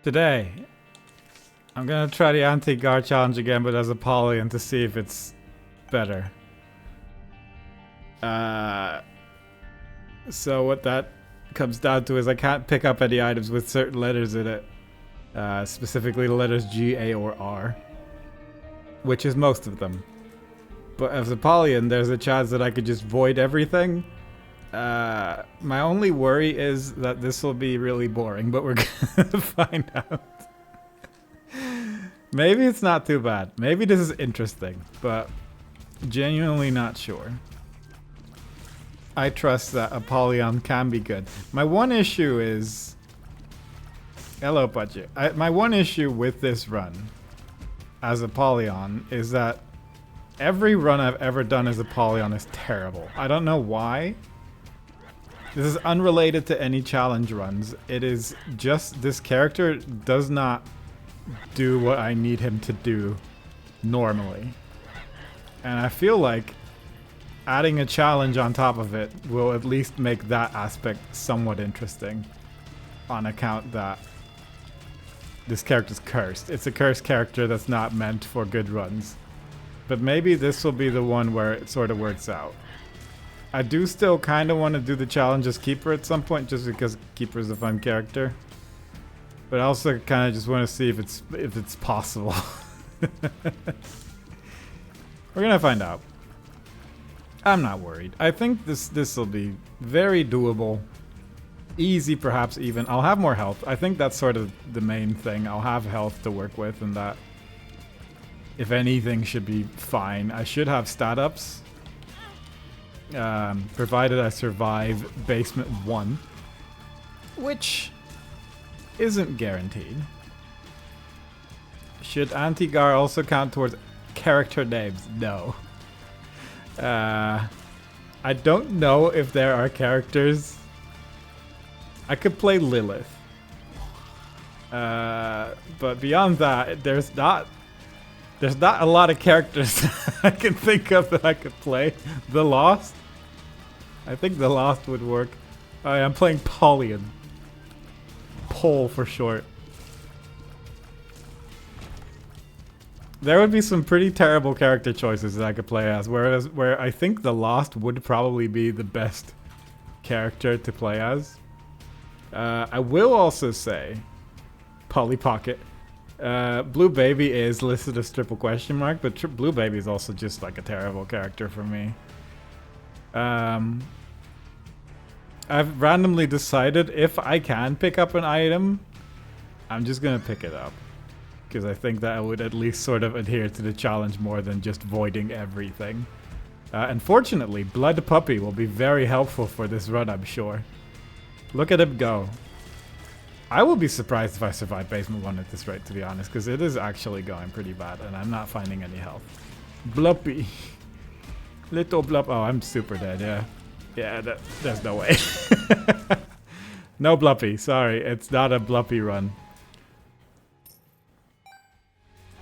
Today, I'm gonna try the Anti-GAR challenge again, but as Apollyon to see if it's better. So what that comes down to is I can't pick up any items with certain letters in it. Specifically the letters G, A, or R. Which is most of them. But as Apollyon, there's a chance that I could just void everything. My only worry is that this will be really boring, but we're gonna find out. Maybe it's not too bad. Maybe this is interesting, but genuinely not sure. I trust that Apollyon can be good. My one issue is... Hello, Budget. My one issue with this run as Apollyon is that every run I've ever done as Apollyon is terrible. I don't know why. This is unrelated to any challenge runs. It is just this character does not do what I need him to do normally. And I feel like adding a challenge on top of it will at least make that aspect somewhat interesting, on account that this character's cursed. It's a cursed character that's not meant for good runs. But maybe this will be the one where it sort of works out. I do still kind of want to do the challenge as Keeper at some point, just because Keeper is a fun character. But I also kind of just want to see if it's possible. We're gonna find out. I'm not worried. I think this will be very doable. Easy, perhaps even. I'll have more health. I think that's sort of the main thing. I'll have health to work with, and that, if anything, should be fine. I should have stat ups. Provided I survive Basement 1. Which isn't guaranteed. Should Anti-GAR also count towards character names? No. I don't know if there are characters. I could play Lilith. But beyond that, there's not a lot of characters I can think of that I could play. The Lost? I think The Lost would work. I'm playing Apollyon. Pole for short. There would be some pretty terrible character choices that I could play as, where I think The Lost would probably be the best character to play as. I will also say, Polly Pocket. Blue Baby is listed as triple question mark, but Blue Baby is also just like a terrible character for me. I've randomly decided if I can pick up an item, I'm just gonna pick it up. Because I think that I would at least sort of adhere to the challenge more than just voiding everything. Unfortunately, Blood Puppy will be very helpful for this run, I'm sure. Look at him go. I will be surprised if I survive Basement 1 at this rate, to be honest, because it is actually going pretty bad, and I'm not finding any health. Bluppy. Little Blup. Oh, I'm super dead, yeah. Yeah, there's no way. No Bluppy, sorry. It's not a Bluppy run.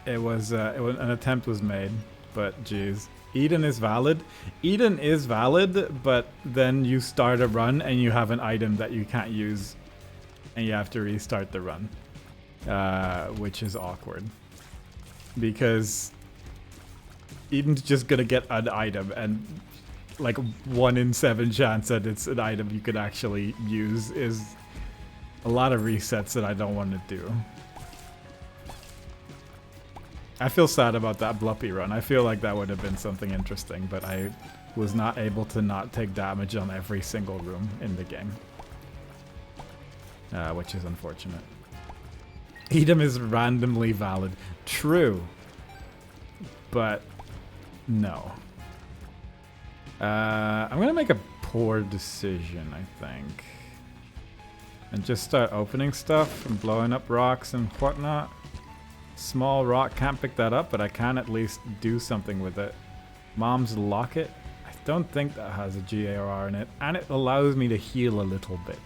It was an attempt was made, but geez. Eden is valid. Eden is valid, but then you start a run and you have an item that you can't use. And you have to restart the run, which is awkward, because Eden's just gonna get an item, and like 1 in 7 chance that it's an item you could actually use is a lot of resets that I don't want to do. I feel sad about that Bluppy run. I feel like that would have been something interesting, but I was not able to not take damage on every single room in the game. Which is unfortunate. Edom is randomly valid. True. But no. I'm gonna make a poor decision, I think. And just start opening stuff and blowing up rocks and whatnot. Small rock, can't pick that up, but I can at least do something with it. Mom's Locket. I don't think that has a GAR in it. And it allows me to heal a little bit.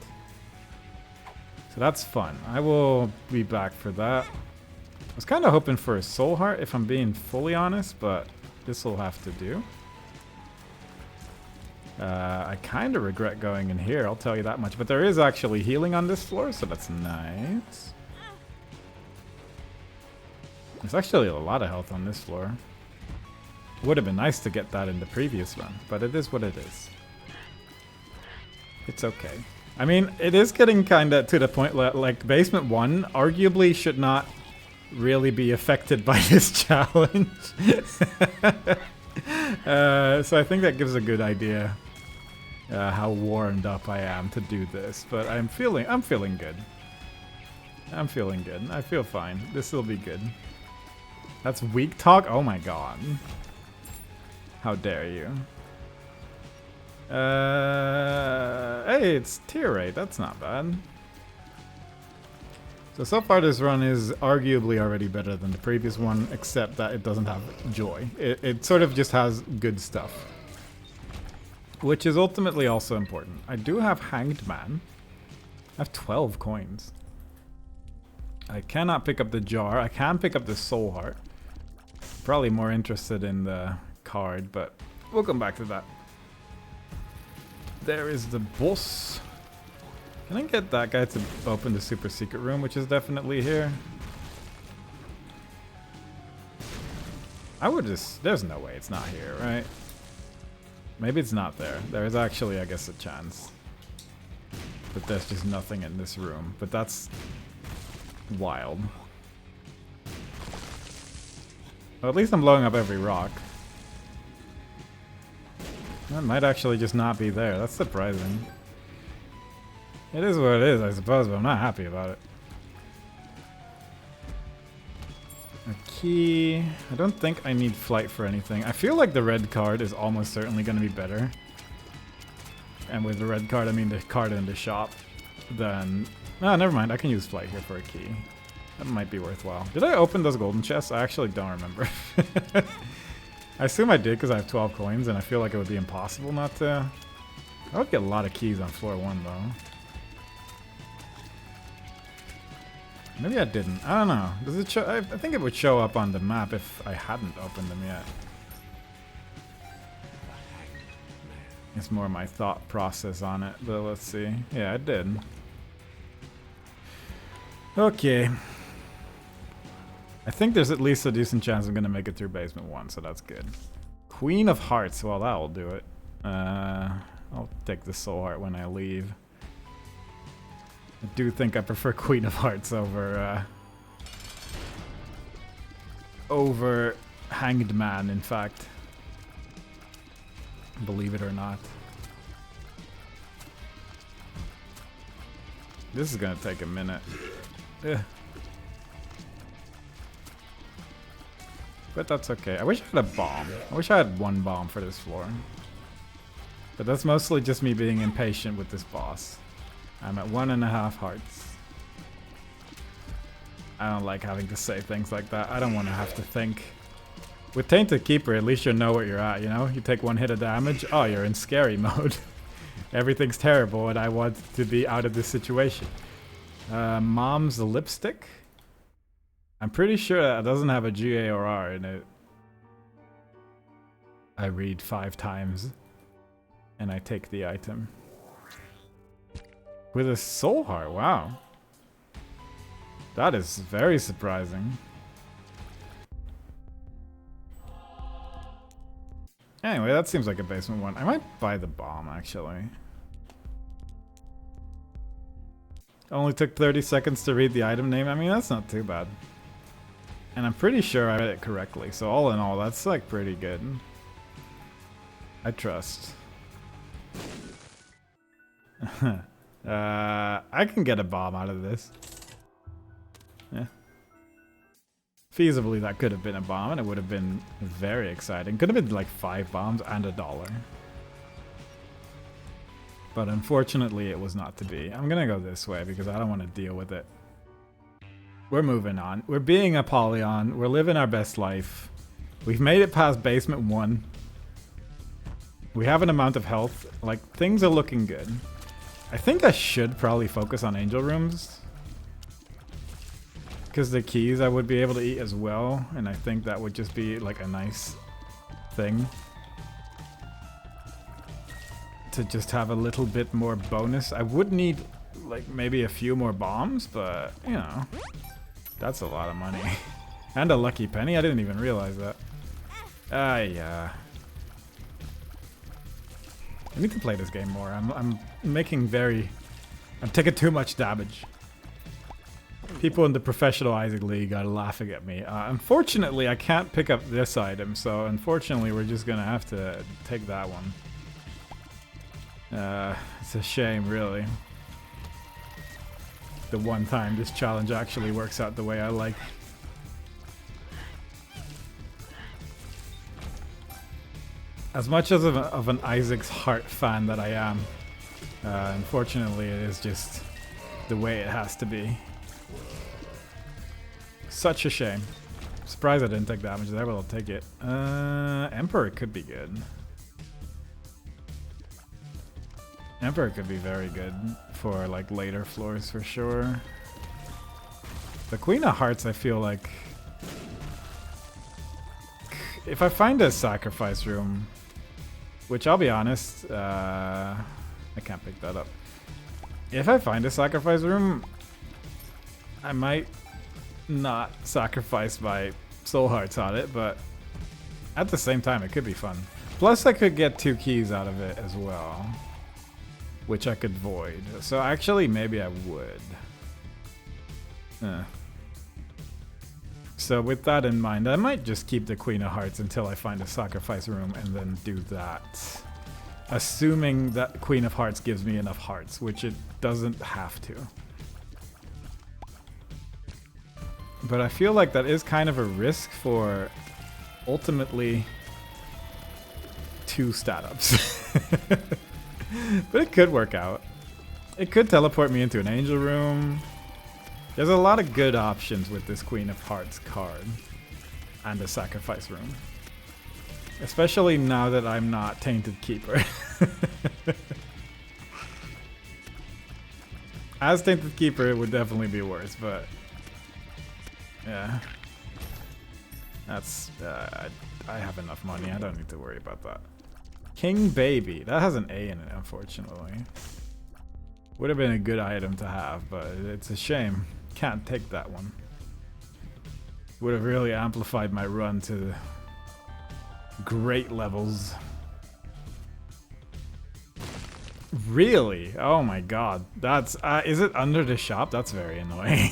So that's fun. I will be back for that. I was kind of hoping for a soul heart, if I'm being fully honest, but this will have to do. I kind of regret going in here, I'll tell you that much. But there is actually healing on this floor, so that's nice. There's actually a lot of health on this floor. Would have been nice to get that in the previous run, but it is what it is. It's okay. I mean, it is getting kind of to the point like Basement 1 arguably should not really be affected by this challenge. So I think that gives a good idea how warmed up I am to do this. But I'm feeling good. I'm feeling good. I feel fine. This will be good. That's weak talk? Oh my god. How dare you. Hey, it's tier rate. That's not bad. So far this run is arguably already better than the previous one, except that it doesn't have joy. It sort of just has good stuff. Which is ultimately also important. I do have Hanged Man. I have 12 coins. I cannot pick up the jar. I can pick up the Soul Heart. Probably more interested in the card, but we'll come back to that. There is the boss. Can I get that guy to open the super secret room, which is definitely here? I would just... There's no way it's not here, right? Maybe it's not there. There is actually, I guess, a chance. But there's just nothing in this room. But that's... wild. Well, at least I'm blowing up every rock. That might actually just not be there. That's surprising. It is what it is, I suppose, but I'm not happy about it. A key. I don't think I need flight for anything. I feel like the red card is almost certainly going to be better. And with the red card, I mean the card in the shop. Then... No, never mind. I can use flight here for a key. That might be worthwhile. Did I open those golden chests? I actually don't remember. I assume I did because I have 12 coins, and I feel like it would be impossible not to... I would get a lot of keys on floor 1, though. Maybe I didn't. I don't know. Does it show? I think it would show up on the map if I hadn't opened them yet. It's more my thought process on it, but let's see. Yeah, I did. Okay. I think there's at least a decent chance I'm going to make it through Basement 1, so that's good. Queen of Hearts. Well, that will do it. I'll take the Soul Heart when I leave. I do think I prefer Queen of Hearts over Hanged Man, in fact. Believe it or not. This is gonna take a minute. Ugh. But that's okay. I wish I had a bomb. I wish I had one bomb for this floor. But that's mostly just me being impatient with this boss. I'm at 1.5 hearts. I don't like having to say things like that. I don't want to have to think. With Tainted Keeper, at least you know where you're at, you know? You take one hit of damage, oh, you're in scary mode. Everything's terrible and I want to be out of this situation. Mom's Lipstick? I'm pretty sure that doesn't have a GA or R in it. I read 5 times. And I take the item. With a Soul Heart, wow. That is very surprising. Anyway, that seems like a Basement 1. I might buy the bomb, actually. Only took 30 seconds to read the item name. I mean, that's not too bad. And I'm pretty sure I read it correctly. So all in all, that's like pretty good. I trust. I can get a bomb out of this. Yeah. Feasibly, that could have been a bomb, and it would have been very exciting. Could have been like 5 bombs and $1. But unfortunately, it was not to be. I'm gonna go this way because I don't want to deal with it. We're moving on. We're being Apollyon. We're living our best life. We've made it past Basement 1. We have an amount of health. Like, things are looking good. I think I should probably focus on angel rooms. Because the keys I would be able to eat as well. And I think that would just be like a nice thing. To just have a little bit more bonus. I would need like maybe a few more bombs, but you know. That's a lot of money. And a lucky penny? I didn't even realize that. Yeah. I need to play this game more. I'm taking too much damage. People in the professional Isaac League are laughing at me. Unfortunately, I can't pick up this item, so unfortunately we're just gonna have to take that one. It's a shame, really. The one time this challenge actually works out the way I like. As much as of an Isaac's Heart fan that I am, unfortunately it is just the way it has to be. Such a shame. Surprised I didn't take damage there, but I'll take it. Emperor could be good. Emperor could be very good for like later floors for sure. The Queen of Hearts, I feel like if I find a sacrifice room, which I'll be honest, I can't pick that up. If I find a sacrifice room, I might not sacrifice my soul hearts on it, but at the same time it could be fun. Plus I could get 2 keys out of it as well, which I could void. So actually maybe I would. So with that in mind, I might just keep the Queen of Hearts until I find a sacrifice room and then do that. Assuming that Queen of Hearts gives me enough hearts, which it doesn't have to. But I feel like that is kind of a risk for ultimately 2 stat ups. But it could work out. It could teleport me into an angel room. There's a lot of good options with this Queen of Hearts card and a sacrifice room. Especially now that I'm not Tainted Keeper. As Tainted Keeper, it would definitely be worse, but yeah. That's, I have enough money. I don't need to worry about that. King Baby. That has an A in it, unfortunately. Would have been a good item to have, but it's a shame. Can't take that one. Would have really amplified my run to great levels. Really? Oh my god. That's, is it under the shop? That's very annoying.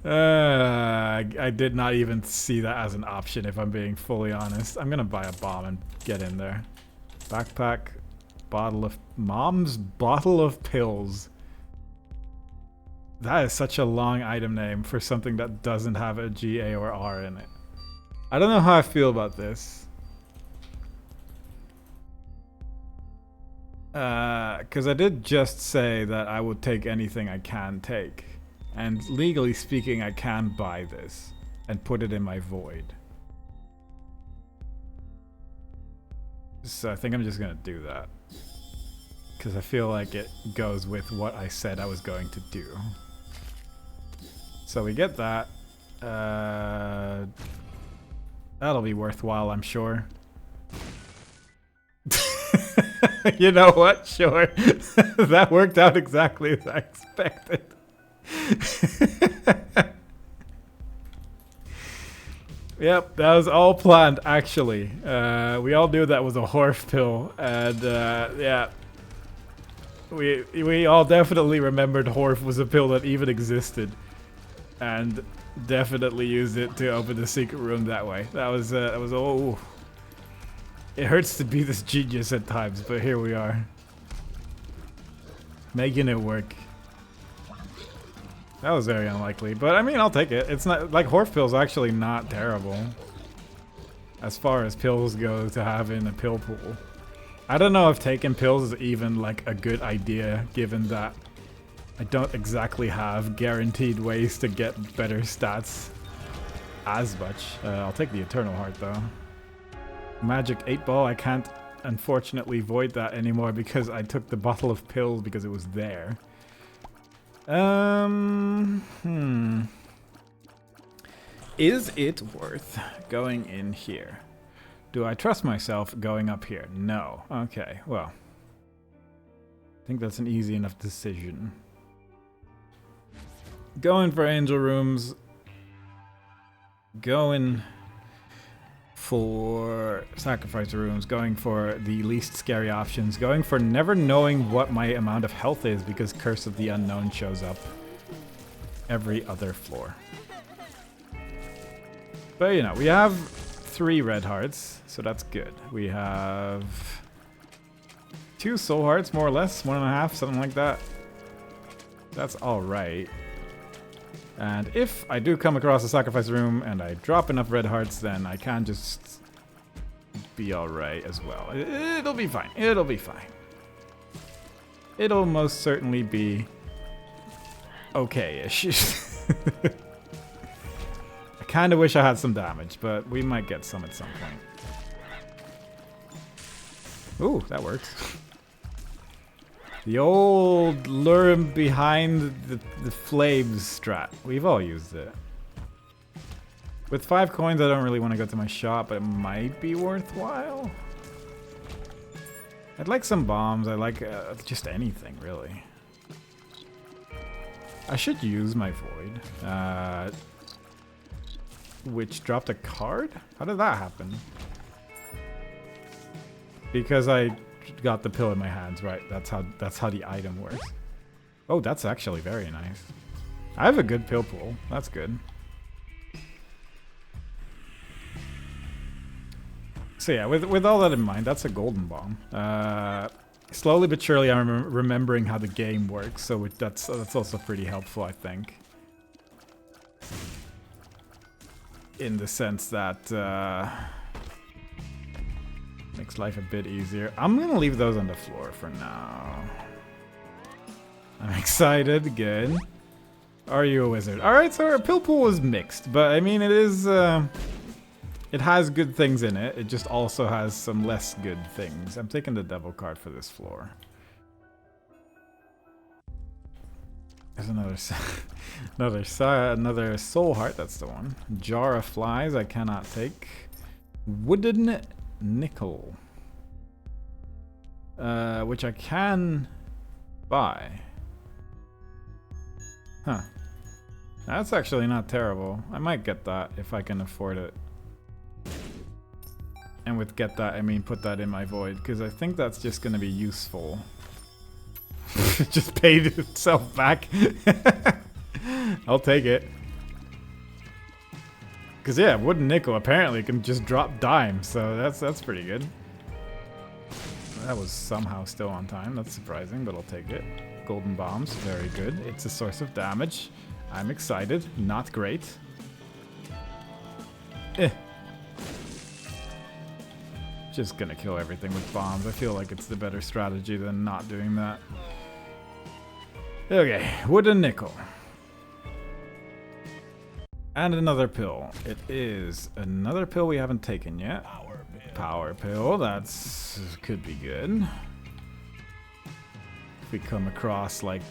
I did not even see that as an option, if I'm being fully honest. I'm gonna buy a bomb and get in there. Backpack, bottle of... Mom's bottle of pills. That is such a long item name for something that doesn't have a G, A, or R in it. I don't know how I feel about this. Because I did just say that I would take anything I can take. And legally speaking, I can buy this and put it in my void. So I think I'm just gonna do that. Because I feel like it goes with what I said I was going to do. So we get that. That'll be worthwhile, I'm sure. You know what? Sure. That worked out exactly as I expected. Yep, that was all planned, actually. We all knew that was a Horf pill, and yeah. We all definitely remembered Horf was a pill that even existed. And definitely used it to open the secret room that way. That was oh. It hurts to be this genius at times, but here we are. Making it work. That was very unlikely, but I mean, I'll take it. It's not like Horf pill's actually not terrible as far as pills go to have in a pill pool. I don't know if taking pills is even like a good idea, given that I don't exactly have guaranteed ways to get better stats as much. I'll take the Eternal Heart though. Magic 8 Ball, I can't unfortunately void that anymore because I took the bottle of pills because it was there. Is it worth going in here? Do I trust myself going up here? No. Okay, well. I think that's an easy enough decision. Going for angel rooms. Going for sacrifice rooms, going for the least scary options, going for never knowing what my amount of health is because Curse of the Unknown shows up every other floor. But you know, we have 3 red hearts, so that's good. We have 2 soul hearts, more or less, 1.5, something like that. That's alright. And if I do come across a sacrifice room and I drop enough red hearts, then I can just be alright as well. It'll be fine. It'll be fine. It'll most certainly be okay-ish. I kind of wish I had some damage, but we might get some at some point. Ooh, that works. The old lure him behind the flames strat. We've all used it. With 5 coins, I don't really want to go to my shop, but it might be worthwhile. I'd like some bombs. I like just anything, really. I should use my void. Which dropped a card? How did that happen? Because I got the pill in my hands, right? That's how the item works. Oh, that's actually very nice. I have a good pill pool. That's good. So yeah, with all that in mind, that's a golden bomb. Slowly but surely, I'm remembering how the game works, so that's also pretty helpful, I think. In the sense that makes life a bit easier. I'm gonna leave those on the floor for now. I'm excited. Good. Are you a wizard? All right, so our pill pool is mixed, but I mean, it is. It has good things in it. It just also has some less good things. I'm taking the devil card for this floor. There's another soul heart. That's the one. Jar of flies. I cannot take. Wooden nickel, which I can buy. Huh. That's actually not terrible. I might get that if I can afford it. And with get that, I mean put that in my void, because I think that's just going to be useful. Just paid itself back. I'll take it. Because yeah, wooden nickel apparently can just drop dimes, so that's pretty good. That was somehow still on time. That's surprising, but I'll take it. Golden bombs, very good. It's a source of damage. I'm excited. Not great. Just gonna kill everything with bombs. I feel like it's the better strategy than not doing that. Okay, wooden nickel. And another pill. It is another pill we haven't taken yet. Power pill. That's could be good. If we come across like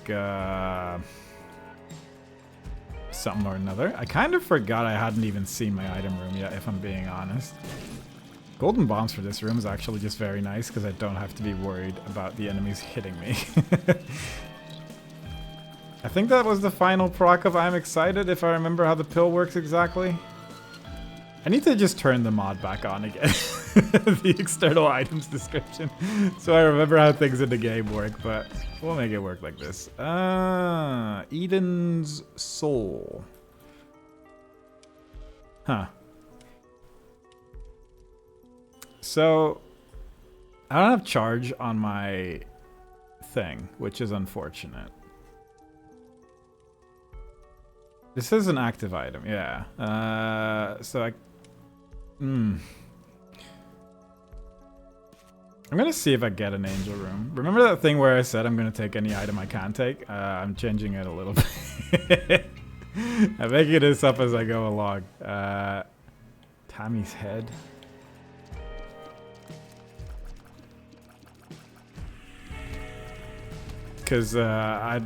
something or another. I kind of forgot I hadn't even seen my item room yet, if I'm being honest. Golden bombs for this room is actually just very nice because I don't have to be worried about the enemies hitting me. I think that was the final proc of I'm excited, if I remember how the pill works exactly. I need to just turn the mod back on again. The external items description. So I remember how things in the game work, but we'll make it work like this. Eden's Soul. Huh. So, I don't have charge on my thing, which is unfortunate. This is an active item, yeah. So I'm gonna see if I get an angel room. Remember that thing where I said I'm gonna take any item I can take? I'm changing it a little bit. I'm making this up as I go along. Tammy's head. Because I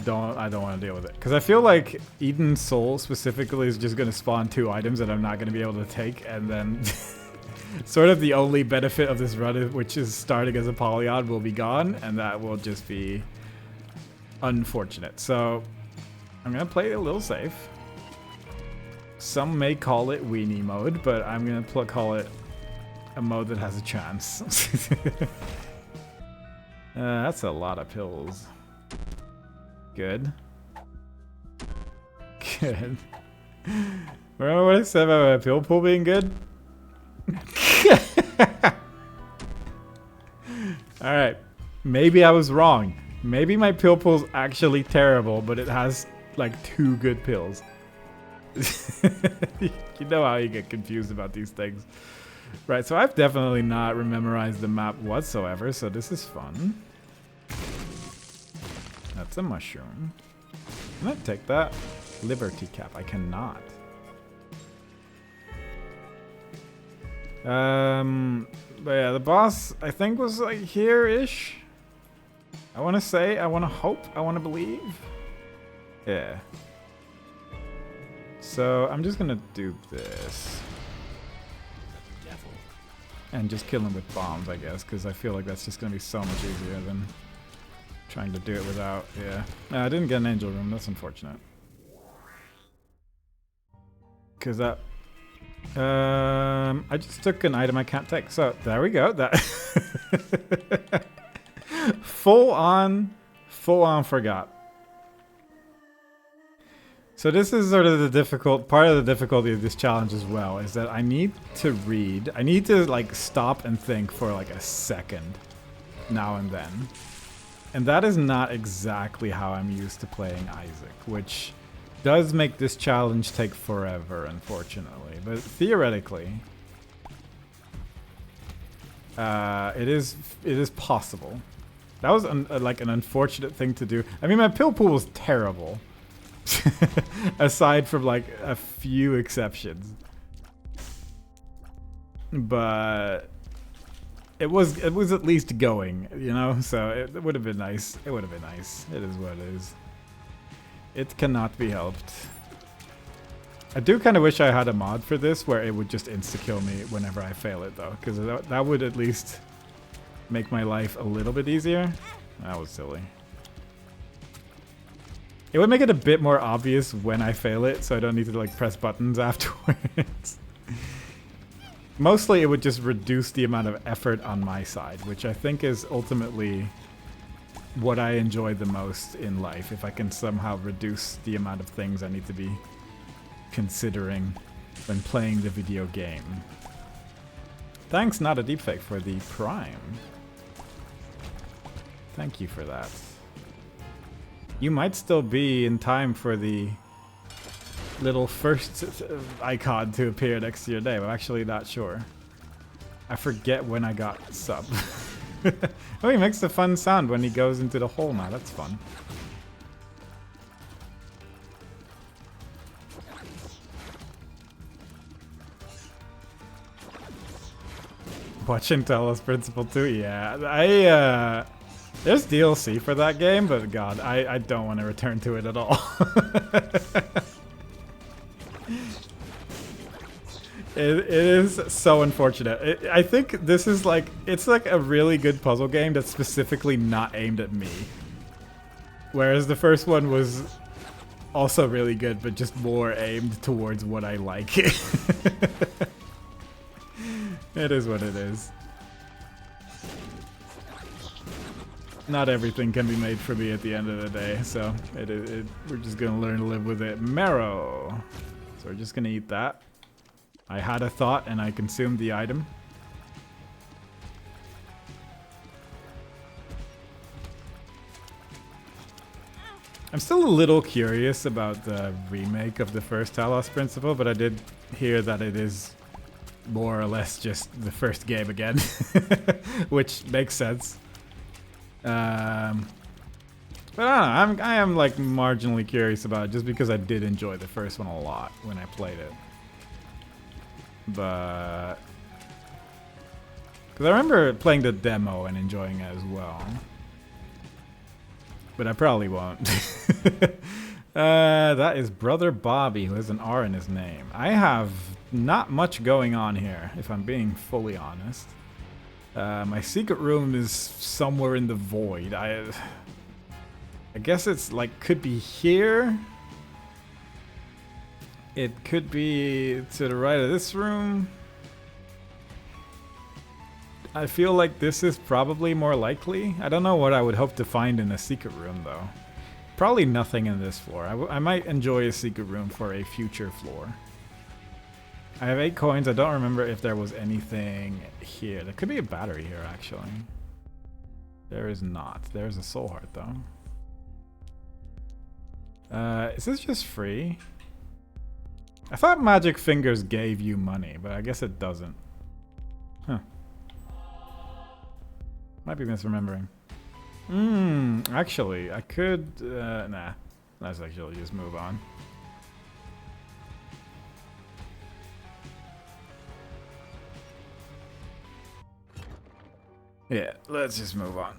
don't want to deal with it. Because I feel like Eden's Soul specifically is just going to spawn 2 items that I'm not going to be able to take, and then sort of the only benefit of this run, which is starting as Apollyon, will be gone, and that will just be unfortunate. So I'm going to play it a little safe. Some may call it weenie mode, but I'm gonna call it a mode that has a chance. That's a lot of pills. Good. Good. Remember what I said about my pill pool being good? Alright. Maybe I was wrong. Maybe my pill pool's actually terrible, but it has like 2 good pills. You know how you get confused about these things. Right, so I've definitely not memorized the map whatsoever, so this is fun. That's a mushroom. Can I take that? Liberty cap. I cannot. But yeah, the boss I think was like here-ish. I want to say, I want to hope, I want to believe. Yeah. So I'm just gonna do this. And just kill him with bombs, I guess, because I feel like that's just gonna be so much easier than trying to do it without. Yeah. No, I didn't get an angel room. That's unfortunate. Because that. I just took an item I can't take. So there we go. That. full on forgot. So this is sort of the part of the difficulty of this challenge as well, is that I need to read. I need to like stop and think for like a second now and then. And that is not exactly how I'm used to playing Isaac, which does make this challenge take forever, unfortunately. But theoretically, it is possible. That was like an unfortunate thing to do. I mean, my pill pool was terrible. Aside from like a few exceptions, but it was at least going, you know. So it would have been nice. It would have been nice. It is what it is. It cannot be helped. I do kind of wish I had a mod for this where it would just insta-kill me whenever I fail it, though, because that would at least make my life a little bit easier. That was silly. It would make it a bit more obvious when I fail it, so I don't need to like press buttons afterwards. Mostly it would just reduce the amount of effort on my side, which I think is ultimately what I enjoy the most in life. If I can somehow reduce the amount of things I need to be considering when playing the video game. Thanks, not a deepfake, for the Prime. Thank you for that. You might still be in time for the little first icon to appear next to your name. I'm actually not sure. I forget when I got sub. Oh, he makes a fun sound when he goes into the hole now. That's fun. Watching Talos Principle 2? Yeah, there's DLC for that game, but God, I don't want to return to it at all. It is so unfortunate. I think this is like, it's like a really good puzzle game that's specifically not aimed at me. Whereas the first one was also really good, but just more aimed towards what I like. It is what it is. Not everything can be made for me at the end of the day, so we're just gonna learn to live with it. Marrow. So we're just gonna eat that. I had a thought and I consumed the item. I'm still a little curious about the remake of the first Talos Principle, but I did hear that it is more or less just the first game again, which makes sense. But I don't know, I am like marginally curious about it just because I did enjoy the first one a lot when I played it. But because I remember playing the demo and enjoying it as well. But I probably won't. That is Brother Bobby, who has an R in his name. I have not much going on here, if I'm being fully honest. My secret room is somewhere in the void. I guess it's like, could be here. It could be to the right of this room. I feel like this is probably more likely. I don't know what I would hope to find in a secret room, though. Probably nothing in this floor. I might enjoy a secret room for a future floor. I have 8 coins. I don't remember if there was anything here. There could be a battery here, actually. There is not. There's a soul heart, though. Is this just free? I thought Magic Fingers gave you money, but I guess it doesn't. Huh. Might be misremembering. Actually, I could... nah. Let's actually just move on. Yeah, let's just move on.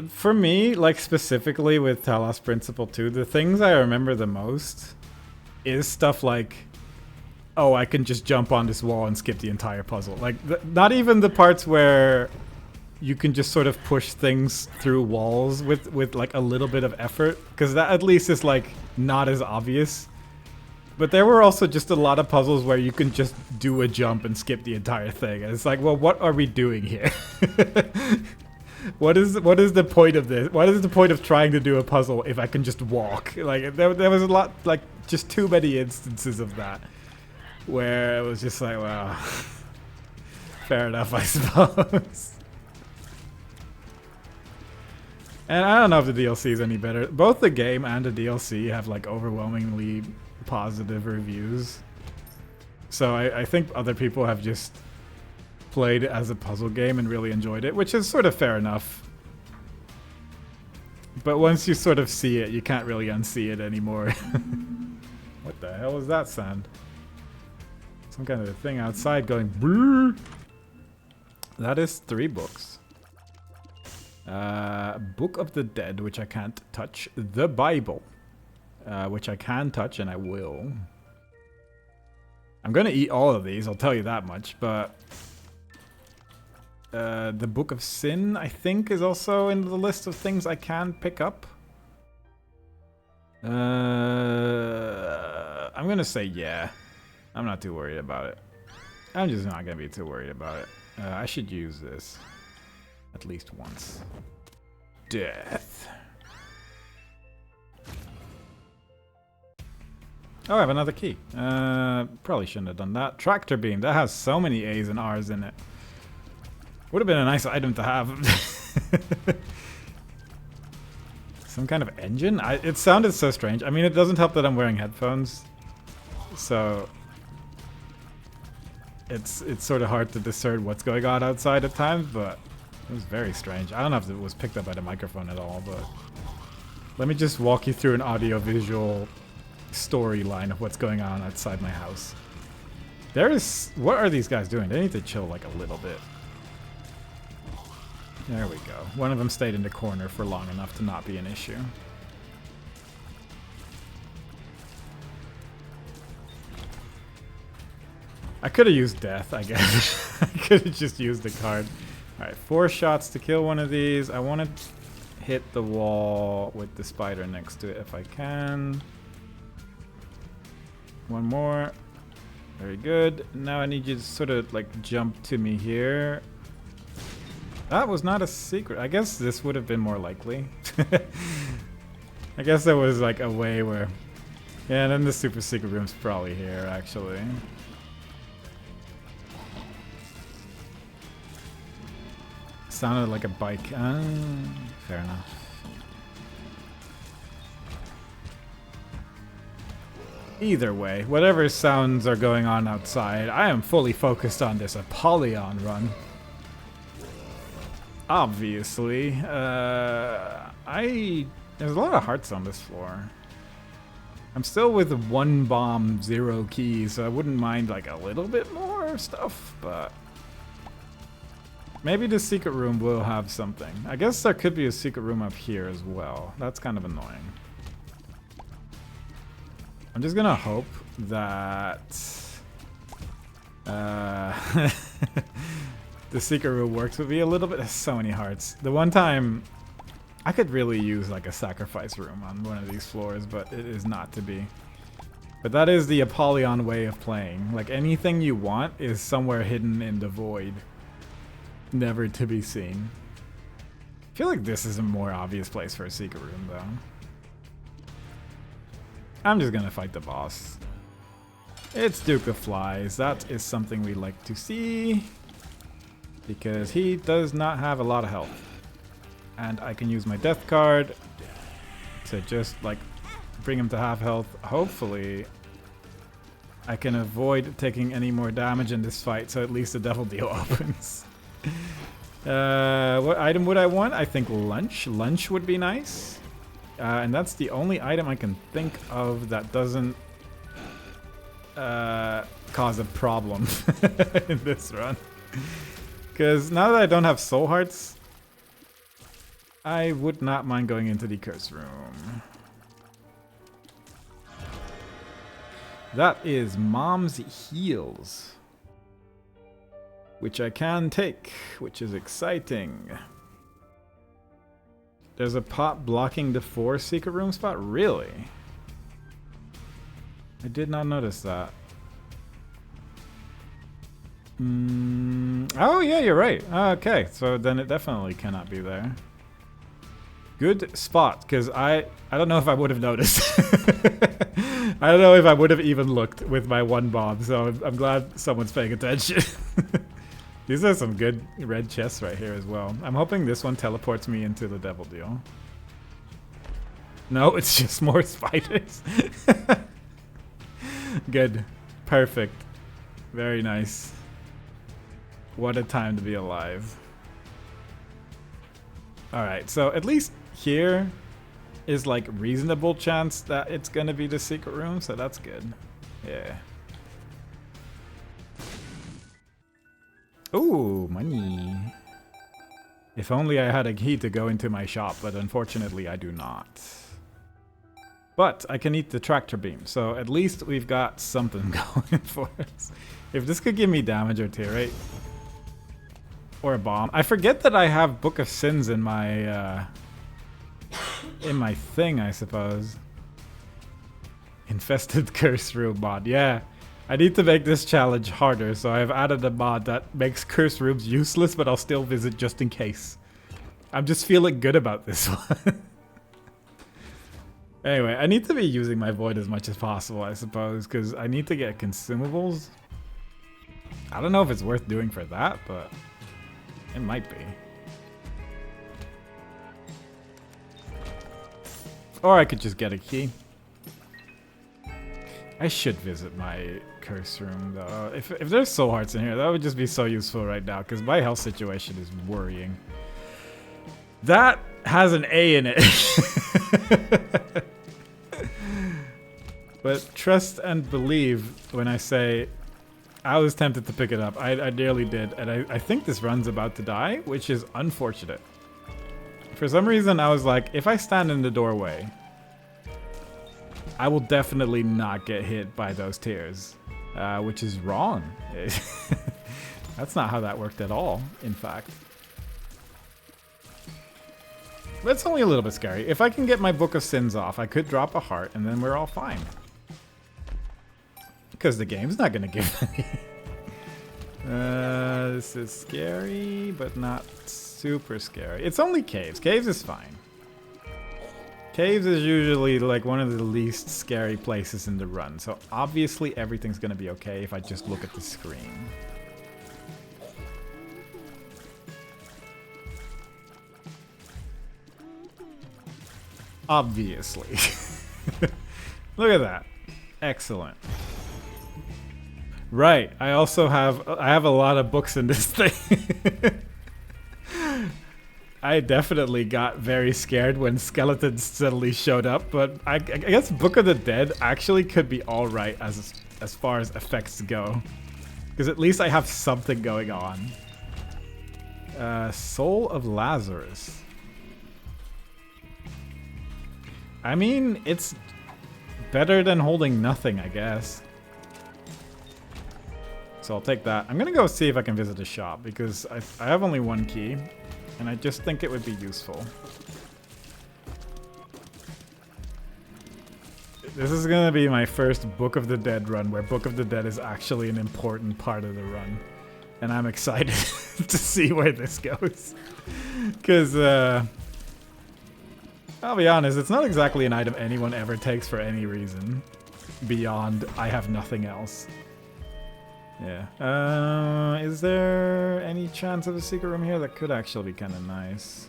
For me, like specifically with Talos Principle 2, the things I remember the most is stuff like, oh, I can just jump on this wall and skip the entire puzzle. Like, not even the parts where you can just sort of push things through walls with like a little bit of effort, because that at least is like not as obvious. But there were also just a lot of puzzles where you can just do a jump and skip the entire thing. And it's like, well, what are we doing here? What is the point of this? What is the point of trying to do a puzzle if I can just walk? Like, there was a lot, like, just too many instances of that. Where it was just like, well, fair enough, I suppose. And I don't know if the DLC is any better. Both the game and the DLC have, like, overwhelmingly positive reviews. So I think other people have just played it as a puzzle game and really enjoyed it, which is sort of fair enough. But once you sort of see it, you can't really unsee it anymore. What the hell is that sound? Some kind of a thing outside going brrr. That is 3 books. Book of the Dead, which I can't touch. The Bible, which I can touch, and I will. I'm gonna eat all of these, I'll tell you that much, but the Book of Sin, I think, is also in the list of things I can pick up. I'm gonna say yeah. I'm not too worried about it. I'm just not gonna be too worried about it. I should use this at least once. Death. Oh, I have another key. Probably shouldn't have done that. Tractor beam. That has so many A's and R's in it. Would have been a nice item to have. Some kind of engine? It sounded so strange. I mean, it doesn't help that I'm wearing headphones. So it's sort of hard to discern what's going on outside at times, but it was very strange. I don't know if it was picked up by the microphone at all, but let me just walk you through an audio-visual storyline of what's going on outside my house. What are these guys doing? They need to chill like a little bit. There we go. One of them stayed in the corner for long enough to not be an issue. I could have used death, I guess. I could have just used the card. Alright, 4 shots to kill one of these. I want to hit the wall with the spider next to it if I can. One more. Very good. Now I need you to sort of like jump to me here. That was not a secret. I guess this would have been more likely. I guess there was like a way where... Yeah, and then the super secret room's probably here, actually. Sounded like a bike. Fair enough. Either way, whatever sounds are going on outside, I am fully focused on this Apollyon run. Obviously. There's a lot of hearts on this floor. I'm still with 1 bomb, 0 keys, so I wouldn't mind like a little bit more stuff, but maybe the secret room will have something. I guess there could be a secret room up here as well. That's kind of annoying. I'm just gonna hope that the secret room works with me a little bit. There's so many hearts. The one time I could really use like a sacrifice room on one of these floors, but it is not to be. But that is the Apollyon way of playing. Like anything you want is somewhere hidden in the void. Never to be seen. I feel like this is a more obvious place for a secret room though. I'm just gonna fight the boss. It's Duke of Flies. That is something we like to see. Because he does not have a lot of health. And I can use my death card to just like bring him to half health. Hopefully I can avoid taking any more damage in this fight, so at least the devil deal opens. What item would I want? I think lunch. Lunch would be nice. And that's the only item I can think of that doesn't cause a problem in this run. Because now that I don't have soul hearts, I would not mind going into the curse room. That is Mom's Heals, which I can take, which is exciting. There's a pot blocking the 4 secret room spot? Really? I did not notice that. Oh yeah, you're right. Okay, so then it definitely cannot be there. Good spot, because I don't know if I would have noticed. I don't know if I would have even looked with my one bomb, so I'm glad someone's paying attention. These are some good red chests right here as well. I'm hoping this one teleports me into the devil deal. No, it's just more spiders. Good. Perfect. Very nice. What a time to be alive. Alright, so at least here is like reasonable chance that it's gonna be the secret room, so that's good. Yeah. Ooh, money. If only I had a key to go into my shop, but unfortunately I do not. But I can eat the tractor beam, so at least we've got something going for us. If this could give me damage or tear rate. Or a bomb. I forget that I have Book of Sins in my thing, I suppose. Infested curse room mod. Yeah. I need to make this challenge harder, so I've added a mod that makes curse rooms useless, but I'll still visit just in case. I'm just feeling good about this one. Anyway, I need to be using my void as much as possible, I suppose, because I need to get consumables. I don't know if it's worth doing for that, but it might be. Or I could just get a key. I should visit my curse room, though. If there's soul hearts in here, that would just be so useful right now, because my health situation is worrying. That has an A in it. But trust and believe when I say I was tempted to pick it up. I nearly did, and I think this run's about to die, which is unfortunate. For some reason, I was like, if I stand in the doorway, I will definitely not get hit by those tears, which is wrong. That's not how that worked at all, in fact. But it's only a little bit scary. If I can get my Book of Sins off, I could drop a heart, and then we're all fine. Because the game's not going to give me. This is scary, but not super scary. It's only caves. Caves is fine. Caves is usually like one of the least scary places in the run. So obviously everything's going to be okay if I just look at the screen. Obviously. Look at that. Excellent. Right. I also have a lot of books in this thing. I definitely got very scared when skeletons suddenly showed up, but I guess Book of the Dead actually could be all right as far as effects go, because at least I have something going on. Soul of Lazarus. I mean, it's better than holding nothing, I guess. So I'll take that. I'm gonna go see if I can visit a shop, because I have only one key, and I just think it would be useful. This is gonna be my first Book of the Dead run, where Book of the Dead is actually an important part of the run. And I'm excited to see where this goes. Because, I'll be honest, it's not exactly an item anyone ever takes for any reason. Beyond, I have nothing else. Yeah. Is there any chance of a secret room here? That could actually be kind of nice.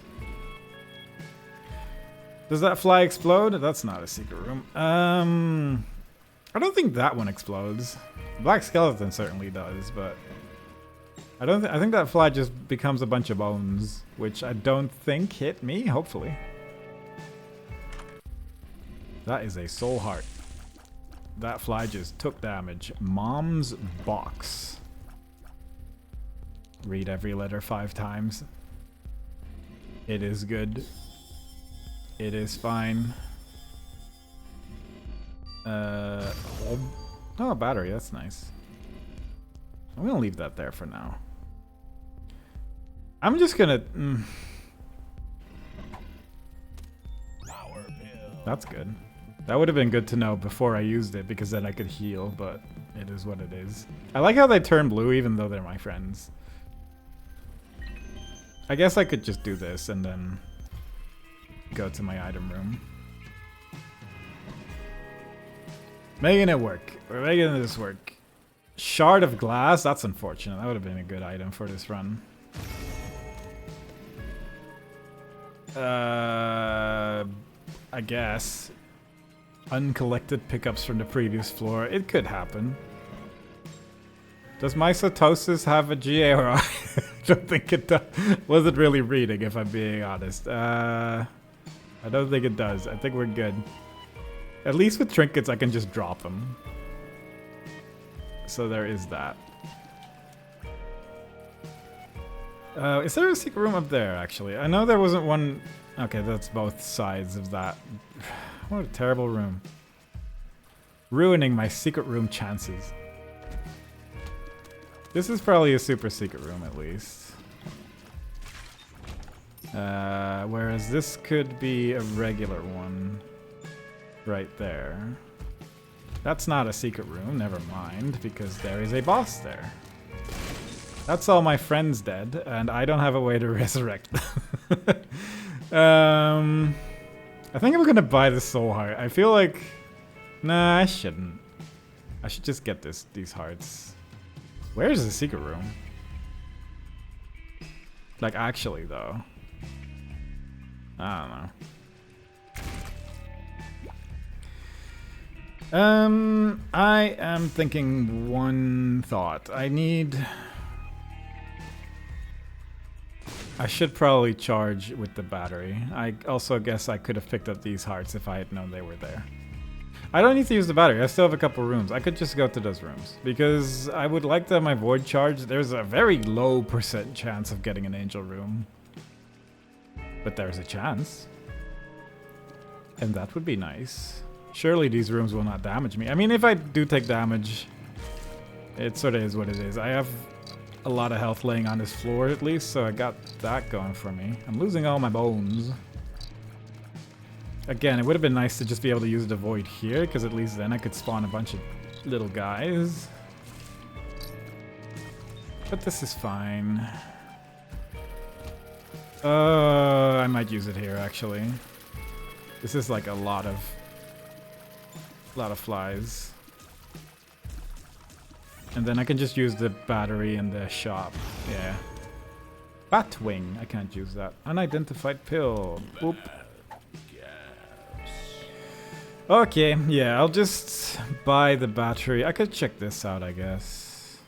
Does that fly explode? That's not a secret room. I don't think that one explodes. Black Skeleton certainly does, but I don't. I think that fly just becomes a bunch of bones, which I don't think hit me. Hopefully, that is a soul heart. That fly just took damage. Mom's box. Read every letter 5 times. It is good. It is fine. Oh, battery. That's nice. I'm gonna leave that there for now. I'm just gonna. That's good. That would have been good to know before I used it, because then I could heal, but it is what it is. I like how they turn blue even though they're my friends. I guess I could just do this and then go to my item room. Making it work. We're making this work. Shard of glass? That's unfortunate. That would have been a good item for this run. I guess. Uncollected pickups from the previous floor. It could happen. Does Mysotosis have a GA or I don't think it does. Wasn't really reading, if I'm being honest. I don't think it does. I think we're good. At least with trinkets, I can just drop them. So there is that. Is there a secret room up there, actually? I know there wasn't one. Okay, that's both sides of that. What a terrible room. Ruining my secret room chances. This is probably a super secret room, at least. Whereas this could be a regular one. Right there. That's not a secret room, never mind, because there is a boss there. That's all my friends dead, and I don't have a way to resurrect them. I think I'm gonna buy the soul heart. I feel like... Nah, I shouldn't. I should just get these hearts. Where's the secret room? Like, actually, though. I don't know. I am thinking one thought. I should probably charge with the battery. I also guess I could have picked up these hearts if I had known they were there. I don't need to use the battery. I still have a couple rooms. I could just go to those rooms. Because I would like to have my void charged. There's a very low % chance of getting an angel room. But there's a chance. And that would be nice. Surely these rooms will not damage me. I mean, if I do take damage, it sort of is what it is. I have a lot of health laying on this floor at least, so I got that going for me. I'm losing all my bones. Again, it would have been nice to just be able to use the void here, because at least then I could spawn a bunch of little guys. But this is fine. I might use it here, actually. This is like a lot of flies. And then I can just use the battery in the shop. Yeah. Batwing. I can't use that. Unidentified pill. Boop. Okay, yeah, I'll just buy the battery. I could check this out, I guess.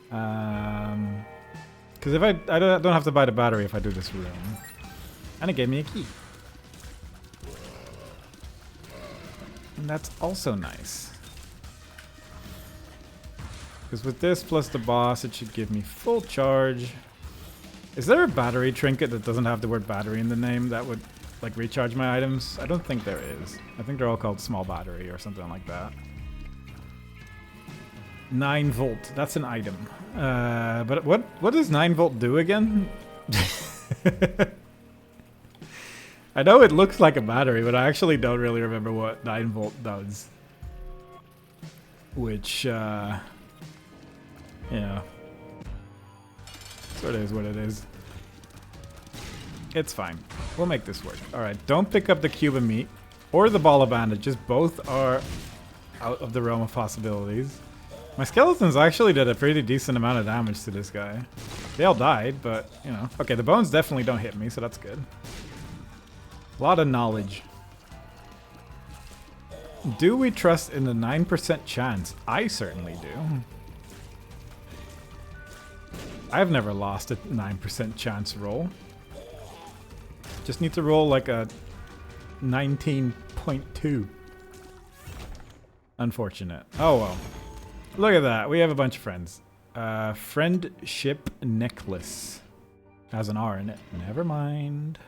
Because if I don't have to buy the battery if I do this room. And it gave me a key. And that's also nice. Because with this plus the boss, it should give me full charge. Is there a battery trinket that doesn't have the word battery in the name that would like recharge my items? I don't think there is. I think they're all called small battery or something like that. 9 volt. That's an item. But what does 9 volt do again? I know it looks like a battery, but I actually don't really remember what 9 volt does. Which, yeah. Sort of is what it is. It's fine. We'll make this work. Alright, don't pick up the cube of meat. Or the ball of bandages. Both are out of the realm of possibilities. My skeletons actually did a pretty decent amount of damage to this guy. They all died, but, you know. Okay, the bones definitely don't hit me, so that's good. A lot of knowledge. Do we trust in the 9% chance? I certainly do. I've never lost a 9% chance roll. Just need to roll like a 19.2. Unfortunate. Oh well. Look at that. We have a bunch of friends. Friendship necklace. Has an R in it. Never mind.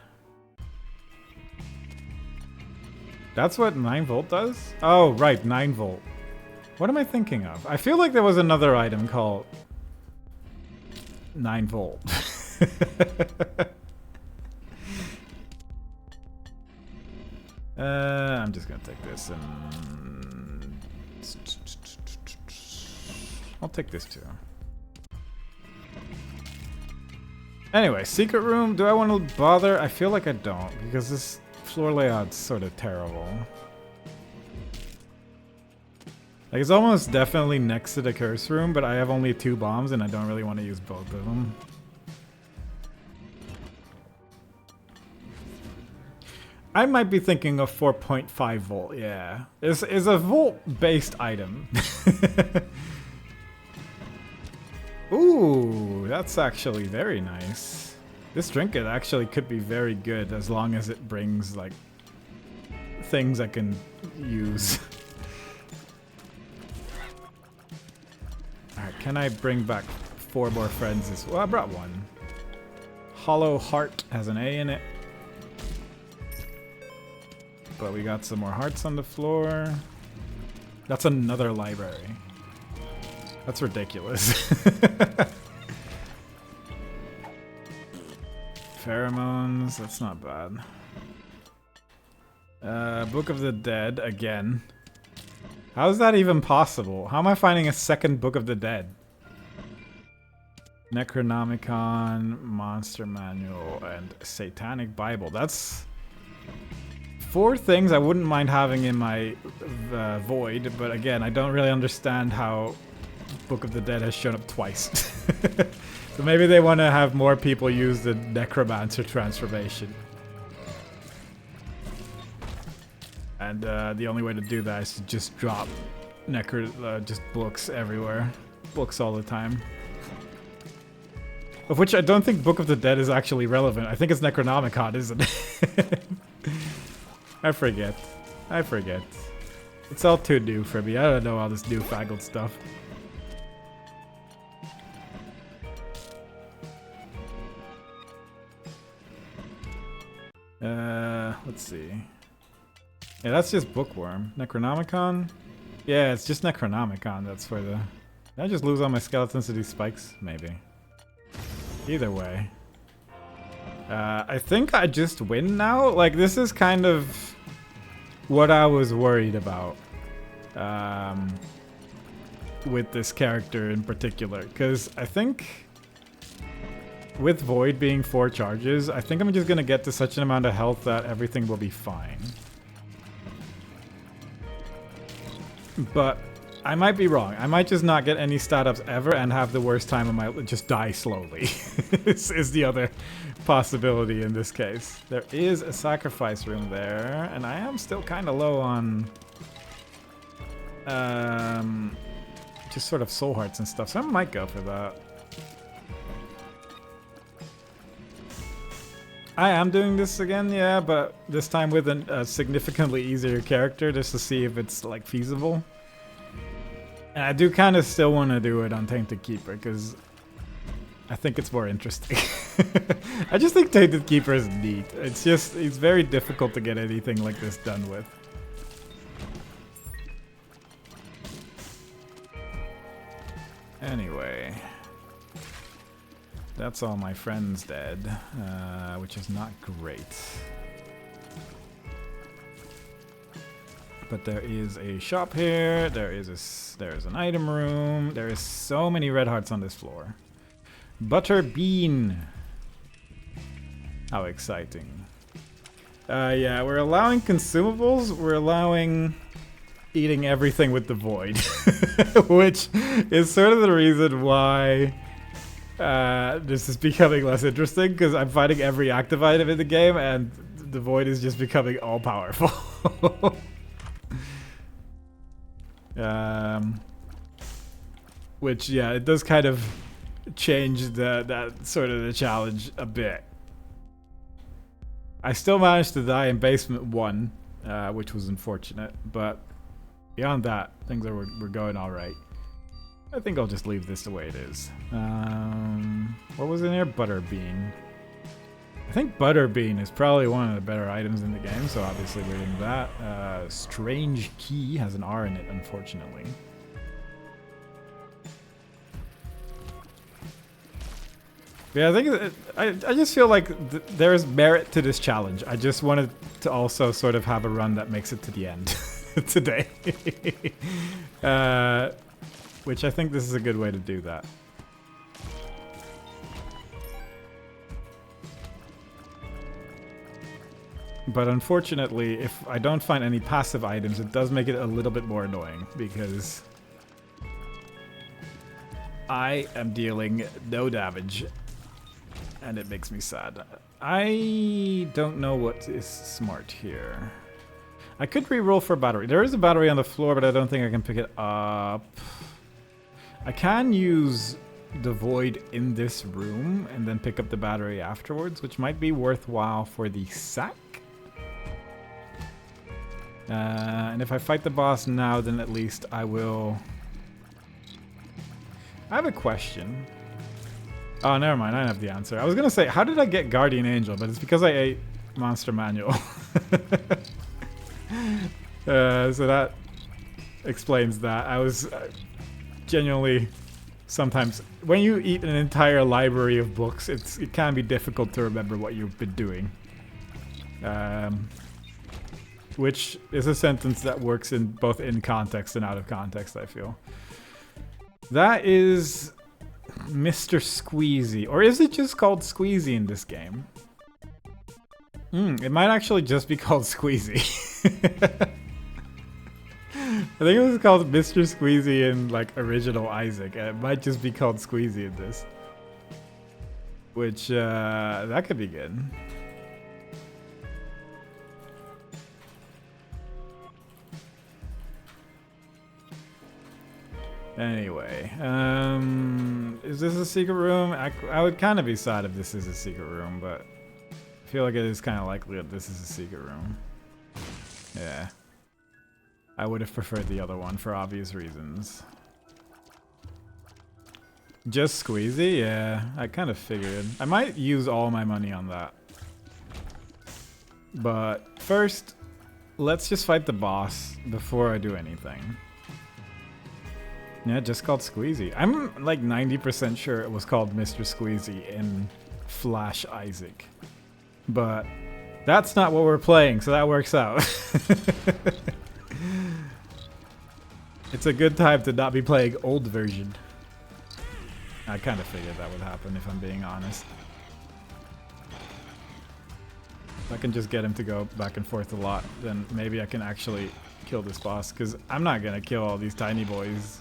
That's what 9 volt does? Oh, right. 9 volt. What am I thinking of? I feel like there was another item called 9 volt. I'm just gonna take this and I'll take this too. Anyway, secret room. Do I want to bother? I feel like I don't because this floor layout's sort of terrible. Like it's almost definitely next to the curse room, but I have only 2 bombs and I don't really want to use both of them. I might be thinking of 4.5 volt, yeah. Is a volt-based item. Ooh, that's actually very nice. This trinket actually could be very good as long as it brings, like, things I can use. Alright, can I bring back 4 more friends? Well, I brought 1. Hollow Heart has an A in it. But we got some more hearts on the floor. That's another library. That's ridiculous. Pheromones, that's not bad. Book of the Dead, again. How is that even possible? How am I finding a second Book of the Dead? Necronomicon, Monster Manual, and Satanic Bible. That's 4 things I wouldn't mind having in my void, but again, I don't really understand how Book of the Dead has shown up twice. So maybe they want to have more people use the Necromancer transformation. And the only way to do that is to just drop just books everywhere. Books all the time. Of which I don't think Book of the Dead is actually relevant. I think it's Necronomicon, isn't it? I forget. It's all too new for me. I don't know all this newfangled stuff. Let's see. Yeah, that's just Bookworm. Necronomicon? Yeah, it's just Necronomicon. That's for the... Did I just lose all my skeletons to these spikes? Maybe. Either way. I think I just win now. Like, this is kind of what I was worried about with this character in particular. Because I think with Void being 4 charges, I think I'm just going to get to such an amount of health that everything will be fine. But I might be wrong. I might just not get any stat ups ever and have the worst time of my life. Just die slowly. This is the other possibility in this case. There is a sacrifice room there, and I am still kind of low on just sort of soul hearts and stuff, so I might go for that. I am doing this again, yeah, but this time with a significantly easier character just to see if it's like feasible. And I do kind of still want to do it on Tainted Keeper because I think it's more interesting. I just think Tainted Keeper is neat. It's very difficult to get anything like this done with. Anyway. That's all my friends dead, which is not great. But there is a shop here. There is an item room. There is so many red hearts on this floor. Butter bean. How exciting. Yeah, we're allowing consumables. We're allowing eating everything with the void. Which is sort of the reason why this is becoming less interesting, because I'm fighting every active item in the game and the void is just becoming all powerful. Which, yeah, it does kind of change that sort of the challenge a bit. I still managed to die in basement 1, which was unfortunate, but beyond that, things were going alright. I think I'll just leave this the way it is. What was in here? Butterbean. I think Butterbean is probably one of the better items in the game, so obviously we're doing that. Strange Key has an R in it, unfortunately. Yeah, I think I just feel like there's merit to this challenge. I just wanted to also sort of have a run that makes it to the end today. Which I think this is a good way to do that. But unfortunately, if I don't find any passive items, it does make it a little bit more annoying, because I am dealing no damage, and it makes me sad. I don't know what is smart here. I could re-roll for a battery. There is a battery on the floor, but I don't think I can pick it up. I can use the void in this room and then pick up the battery afterwards, which might be worthwhile for the sack. And if I fight the boss now, then at least I will... I have a question. Oh, never mind. I have the answer. I was going to say, how did I get Guardian Angel? But it's because I ate Monster Manual. So that explains that. I was genuinely... Sometimes, when you eat an entire library of books, it can be difficult to remember what you've been doing. Which is a sentence that works in both in context and out of context, I feel. That is Mr. Squeezy. Or is it just called Squeezy in this game? It might actually just be called Squeezy. I think it was called Mr. Squeezy in, like, original Isaac. And it might just be called Squeezy in this. Which, that could be good. Anyway, is this a secret room? I would kind of be sad if this is a secret room, but I feel like it is kind of likely that this is a secret room. Yeah. I would have preferred the other one for obvious reasons. Just Squeezy? Yeah, I kind of figured. I might use all my money on that. But first, let's just fight the boss before I do anything. Yeah, just called Squeezy. I'm like 90% sure it was called Mr. Squeezy in Flash Isaac. But that's not what we're playing, so that works out. It's a good time to not be playing old version. I kind of figured that would happen, if I'm being honest. If I can just get him to go back and forth a lot, then maybe I can actually kill this boss, because I'm not going to kill all these tiny boys.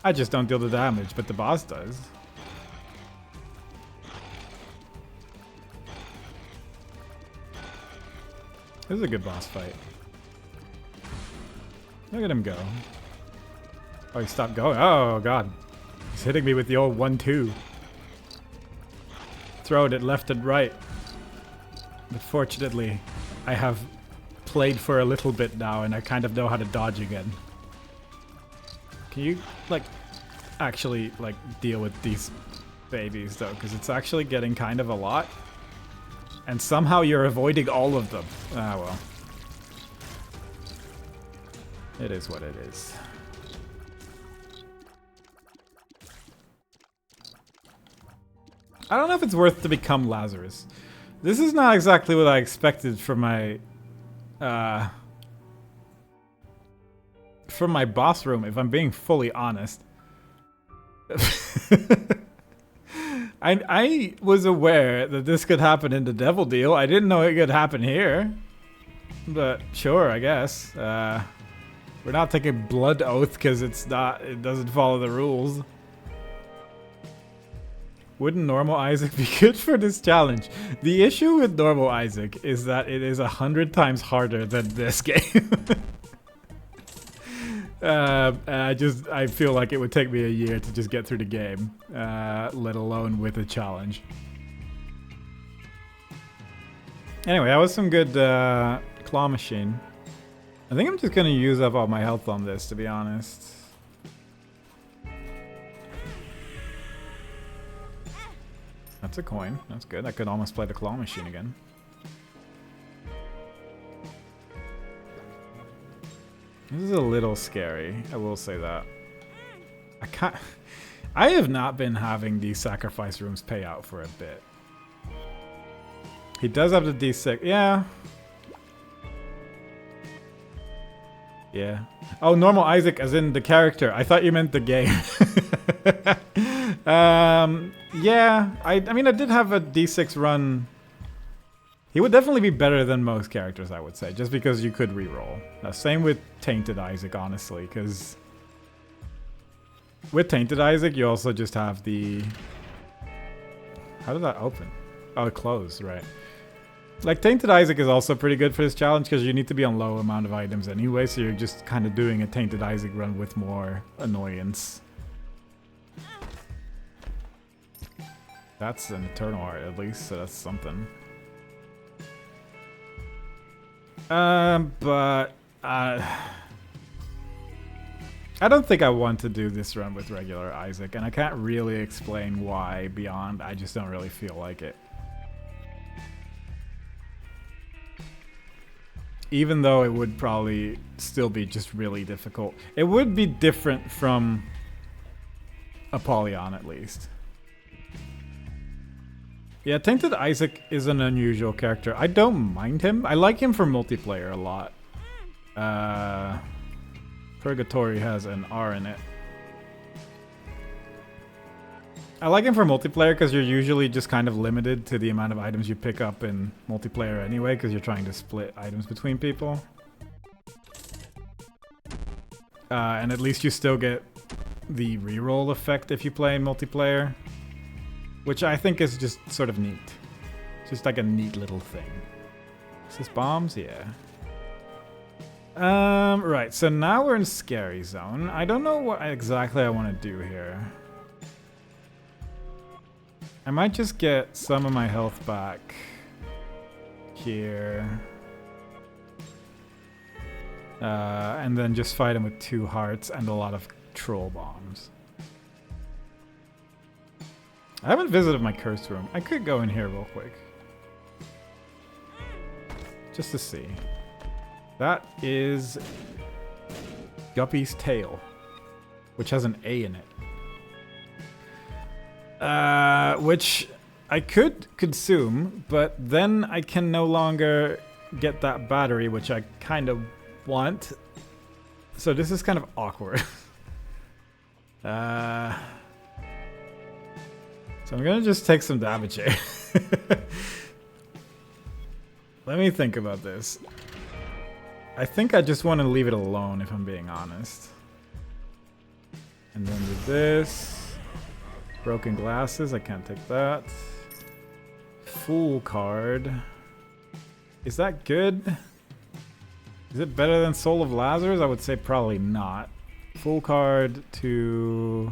I just don't deal the damage, but the boss does. This is a good boss fight. Look at him go. Oh, he stopped going. Oh, God. He's hitting me with the old 1-2. Throwing it left and right. But fortunately, I have played for a little bit now, and I kind of know how to dodge again. Can you, like, actually, like, deal with these babies, though? Because it's actually getting kind of a lot. And somehow you're avoiding all of them. Ah, well. It is what it is. I don't know if it's worth to become Lazarus. This is not exactly what I expected from my from my boss room, if I'm being fully honest. I was aware that this could happen in the Devil Deal. I didn't know it could happen here. But sure, I guess. We're not taking blood oath because it doesn't follow the rules. Wouldn't normal Isaac be good for this challenge? The issue with normal Isaac is that it is 100 times harder than this game. I feel like it would take me a year to just get through the game, let alone with a challenge. Anyway, that was some good claw machine. I think I'm just gonna use up all my health on this, to be honest. That's a coin. That's good. I could almost play the claw machine again. This is a little scary, I will say that. I have not been having these sacrifice rooms pay out for a bit. He does have the D6. Yeah. Yeah. Oh, normal Isaac as in the character. I thought you meant the game. Yeah. I mean, I did have a D6 run. He would definitely be better than most characters, I would say, just because you could reroll. Same with Tainted Isaac, honestly, because with Tainted Isaac, you also just have the... How did that open? Oh, it closed, right. Like, Tainted Isaac is also pretty good for this challenge because you need to be on low amount of items anyway, so you're just kind of doing a Tainted Isaac run with more annoyance. That's an Eternal Heart, at least, so that's something. But I don't think I want to do this run with regular Isaac, and I can't really explain why beyond I just don't really feel like it. Even though it would probably still be just really difficult. It would be different from Apollyon, at least. Yeah, Tainted Isaac is an unusual character. I don't mind him. I like him for multiplayer a lot. Purgatory has an R in it. I like him for multiplayer because you're usually just kind of limited to the amount of items you pick up in multiplayer anyway, because you're trying to split items between people. And at least you still get the reroll effect if you play in multiplayer. Which I think is just sort of neat. Just like a neat little thing. Is this bombs? Yeah. Right, so now we're in Scary Zone. I don't know what exactly I want to do here. I might just get some of my health back here. And then just fight him with 2 hearts and a lot of troll bombs. I haven't visited my cursed room. I could go in here real quick. Just to see. That is Guppy's tail, which has an A in it. Which I could consume, but then I can no longer get that battery, which I kind of want. So this is kind of awkward. So I'm gonna just take some damage here. Let me think about this. I think I just want to leave it alone if I'm being honest. And then with this. Broken glasses, I can't take that. Fool card. Is that good? Is it better than Soul of Lazarus? I would say probably not. Fool card to...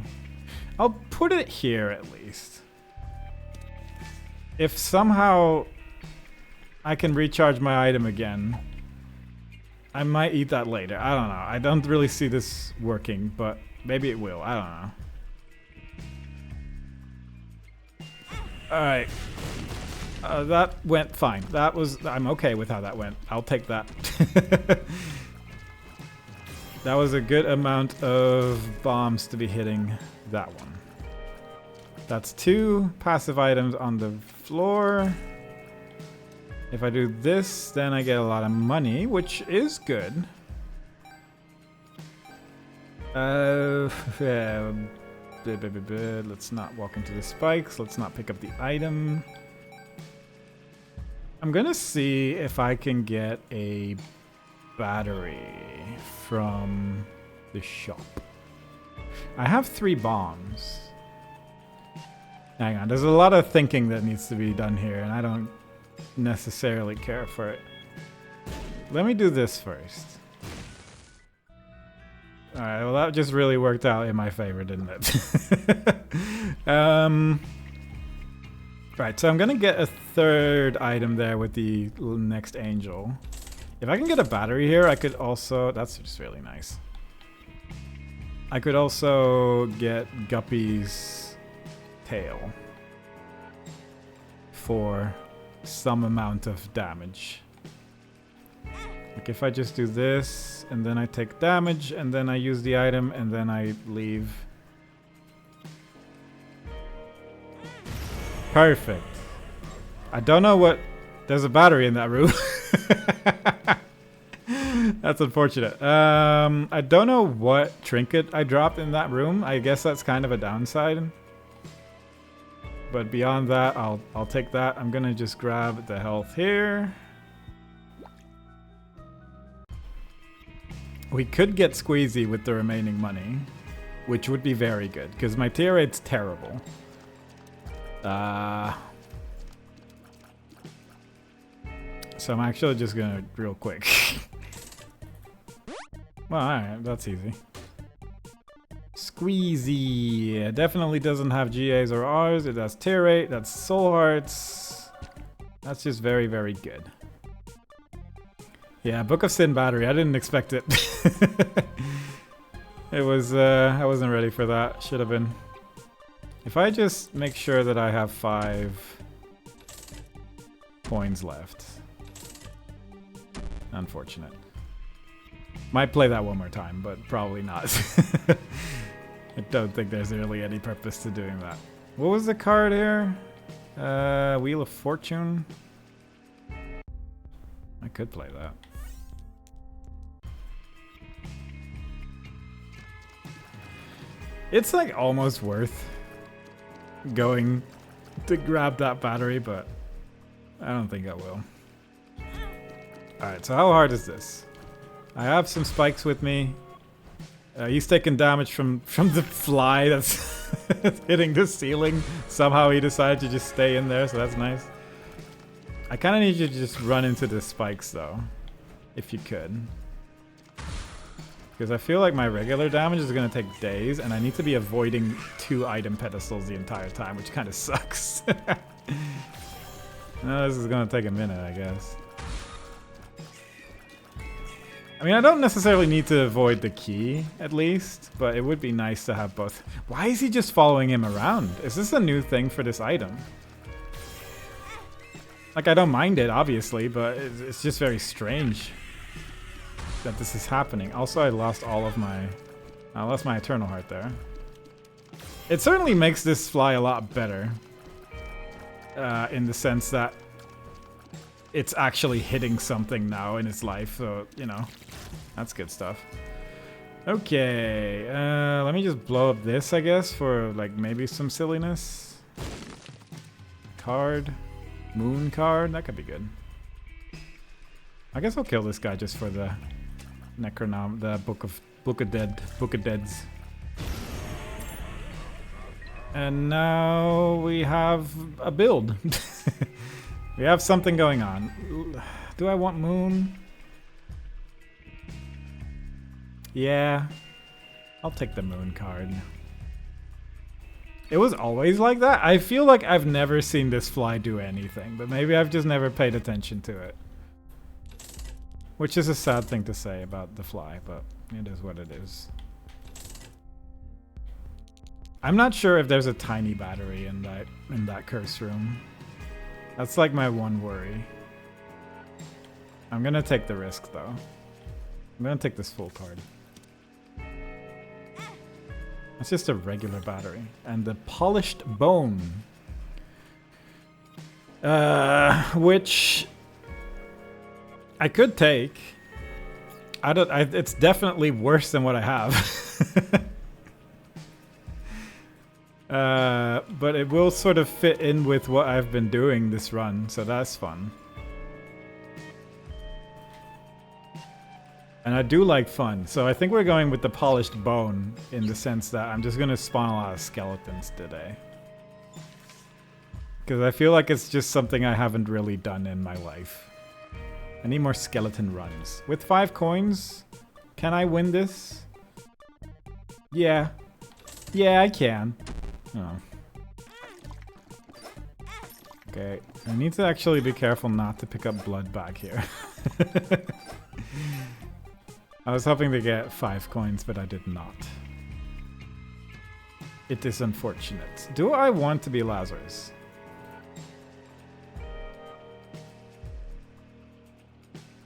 I'll put it here at least. If somehow I can recharge my item again, I might eat that later. I don't know. I don't really see this working, but maybe it will. I don't know. Alright. That went fine. I'm okay with how that went. I'll take that. That was a good amount of bombs to be hitting that one. That's 2 passive items on the floor. If I do this, then I get a lot of money, which is good. Let's not walk into the spikes. Let's not pick up the item. I'm gonna see if I can get a battery from the shop. I have 3 bombs. Hang on, there's a lot of thinking that needs to be done here, and I don't necessarily care for it. Let me do this first. Alright, well that just really worked out in my favor, didn't it? Right, so I'm gonna get a 3rd item there with the next angel. If I can get a battery here, I could also... That's just really nice. I could also get Guppy's tail for some amount of damage. Like if I just do this, and then I take damage, and then I use the item, and then I leave. Perfect. I don't know what... There's a battery in that room. That's unfortunate. I don't know what trinket I dropped in that room. I guess that's kind of a downside. But beyond that, I'll take that. I'm gonna just grab the health here. We could get Squeezy with the remaining money, which would be very good, because my tier rate's terrible. So I'm actually just gonna real quick. Well, alright, that's easy. Squeezy definitely doesn't have GAs or Rs. It has tier rate. That's soul hearts. That's just very, very good. Yeah, Book of Sin battery. I didn't expect it. It was, I wasn't ready for that. Should have been. If I just make sure that I have 5 coins left. Unfortunate. Might play that one more time, but probably not. I don't think there's really any purpose to doing that. What was the card here? Wheel of Fortune. I could play that. It's like almost worth going to grab that battery, but I don't think I will. Alright, so how hard is this? I have some spikes with me. He's taking damage from the fly that's hitting the ceiling. Somehow he decided to just stay in there, so that's nice. I kind of need you to just run into the spikes, though. If you could. Because I feel like my regular damage is going to take days, and I need to be avoiding 2 item pedestals the entire time, which kind of sucks. No, this is going to take a minute, I guess. I mean, I don't necessarily need to avoid the key, at least, but it would be nice to have both. Why is he just following him around? Is this a new thing for this item? Like, I don't mind it, obviously, but it's just very strange that this is happening. Also, I lost all of my... I lost my Eternal Heart there. It certainly makes this fly a lot better. In the sense that it's actually hitting something now in its life, so, you know, that's good stuff. Okay, let me just blow up this, I guess, for, like, maybe some silliness. Card. Moon card, that could be good. I guess I'll kill this guy just for the Necronom, the Book of Deads. And now we have a build. We have something going on. Do I want Moon? Yeah. I'll take the Moon card. It was always like that. I feel like I've never seen this fly do anything, but maybe I've just never paid attention to it. Which is a sad thing to say about the fly, but it is what it is. I'm not sure if there's a tiny battery in that curse room. That's like my one worry. I'm gonna take the risk though. I'm gonna take this full card. It's just a regular battery. And the Polished Bone. Which I could take. It's definitely worse than what I have. But it will sort of fit in with what I've been doing this run, so that's fun. And I do like fun, so I think we're going with the polished bone in the sense that I'm just gonna spawn a lot of skeletons today. Because I feel like it's just something I haven't really done in my life. I need more skeleton runs. With 5 coins, can I win this? Yeah. Yeah, I can. Oh. Okay, I need to actually be careful not to pick up blood back here. I was hoping to get 5 coins, but I did not. It is unfortunate. Do I want to be Lazarus?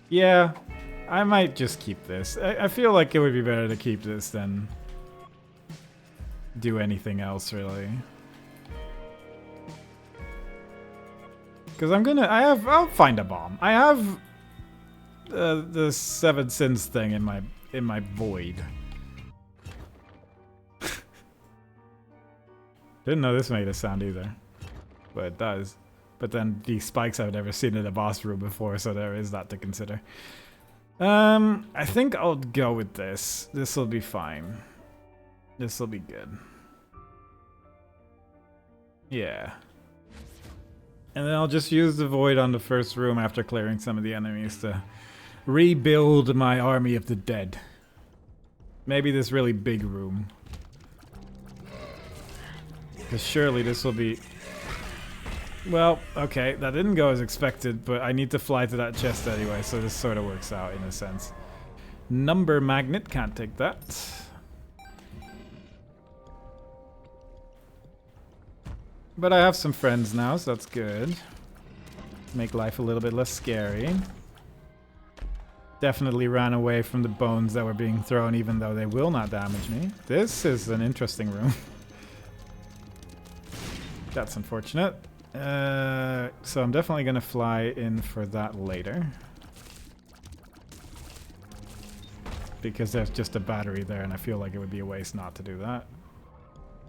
Yeah, I might just keep this. I feel like it would be better to keep this than do anything else, really. Because I'll find a bomb. I have the 7 sins thing in my void. Didn't know this made a sound either, but it does. But then these spikes I've never seen in a boss room before, so there is that to consider. I think I'll go with this. This will be fine. This will be good. Yeah. And then I'll just use the void on the first room after clearing some of the enemies to rebuild my army of the dead. Maybe this really big room. Because surely this will be... Well, okay, that didn't go as expected, but I need to fly to that chest anyway, so this sort of works out in a sense. Number magnet, can't take that. But I have some friends now, so that's good. Make life a little bit less scary. Definitely ran away from the bones that were being thrown, even though they will not damage me. This is an interesting room. That's unfortunate. So I'm definitely gonna fly in for that later. Because there's just a battery there and I feel like it would be a waste not to do that.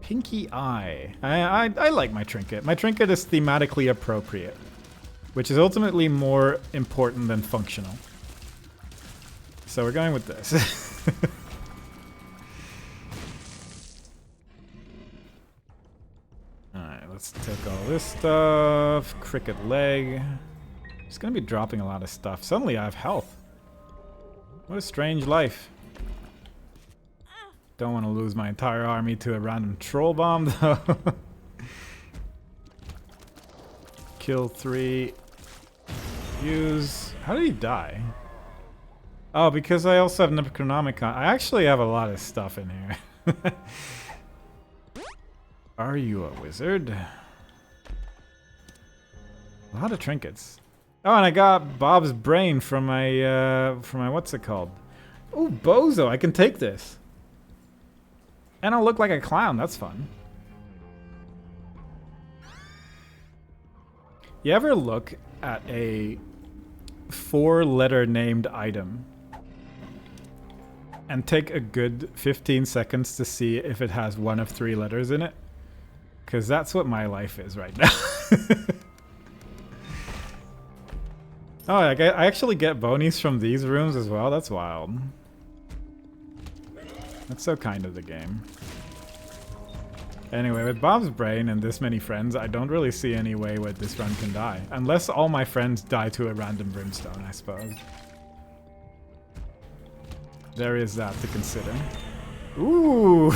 Pinky eye. I like my trinket. My trinket is thematically appropriate, which is ultimately more important than functional. So we're going with this. Alright, let's take all this stuff. Cricket leg. Just gonna be dropping a lot of stuff. Suddenly I have health. What a strange life. Don't want to lose my entire army to a random troll bomb though. Kill 3. Use... How did he die? Oh, because I also have Necronomicon. I actually have a lot of stuff in here. Are you a wizard? A lot of trinkets. Oh, and I got Bob's brain from my what's it called? Oh, Bozo, I can take this. And I'll look like a clown, that's fun. You ever look at a 4-letter named item and take a good 15 seconds to see if it has one of 3 letters in it? Because that's what my life is right now. Oh, I actually get bonies from these rooms as well? That's wild. That's so kind of the game. Anyway, with Bob's brain and this many friends, I don't really see any way where this run can die. Unless all my friends die to a random brimstone, I suppose. There is that to consider. Ooh!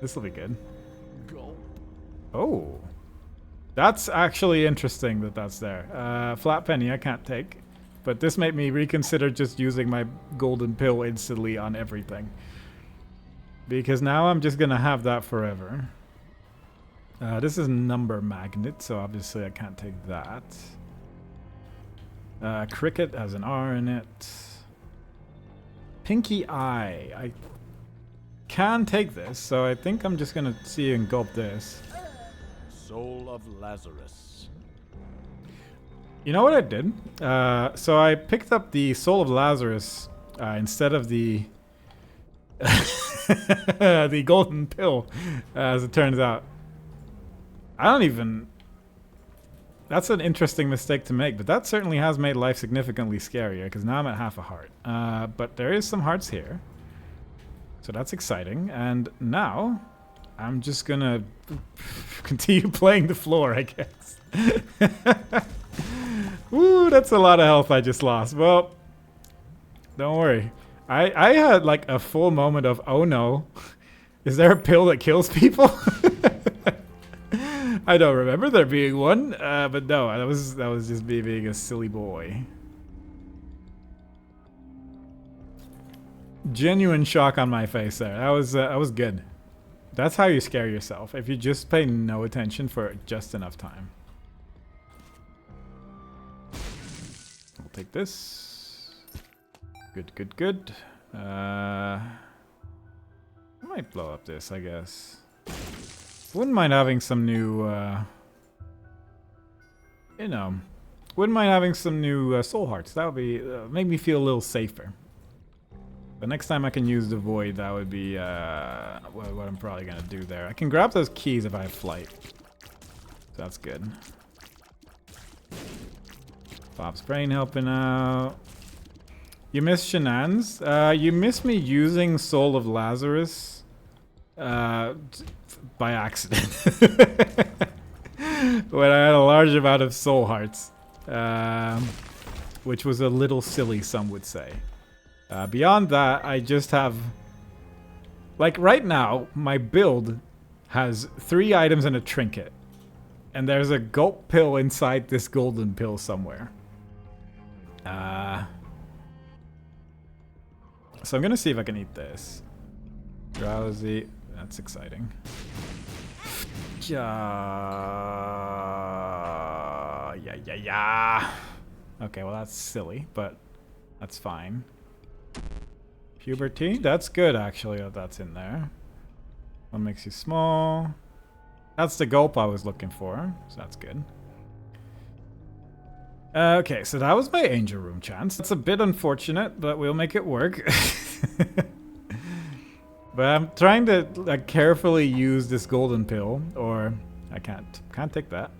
This'll be good. Oh. That's actually interesting that that's there. Flat penny I can't take. But this made me reconsider just using my golden pill instantly on everything. Because now I'm just gonna have that forever. This is number magnet, so obviously I can't take that. Cricket has an R in it. Pinky eye. I can take this, so I think I'm just gonna see you engulf this. Soul of Lazarus. You know what I did? So I picked up the Soul of Lazarus instead of the the golden pill, as it turns out. I don't even... That's an interesting mistake to make, but that certainly has made life significantly scarier, because now I'm at half a heart. But there is some hearts here. So that's exciting. And now, I'm just gonna continue playing the floor, I guess. Ooh, that's a lot of health I just lost. Well, don't worry. I had like a full moment of, oh no, is there a pill that kills people? I don't remember there being one, but no, that was just me being a silly boy. Genuine shock on my face there. That was good. That's how you scare yourself, if you just pay no attention for just enough time. We'll take this. Good, good, good. I might blow up this, I guess. Wouldn't mind having some new, you know, wouldn't mind having some new soul hearts. That would be, make me feel a little safer. But next time I can use the void, that would be what I'm probably going to do there. I can grab those keys if I have flight. So that's good. Bob's Brain helping out. You miss Shenan's? You miss me using Soul of Lazarus by accident. When I had a large amount of soul hearts. Which was a little silly, some would say. Beyond that, I just have... Like, right now, my build has 3 items and a trinket. And there's a gulp pill inside this golden pill somewhere. So I'm gonna see if I can eat this. Drowsy. That's exciting. Yeah. Okay, well that's silly, but that's fine. Puberty? That's good, actually, that that's in there. What makes you small? That's the gulp I was looking for, so that's good. Okay, so that was my angel room chance. It's a bit unfortunate, but we'll make it work. But I'm trying to like carefully use this golden pill, or I can't take that.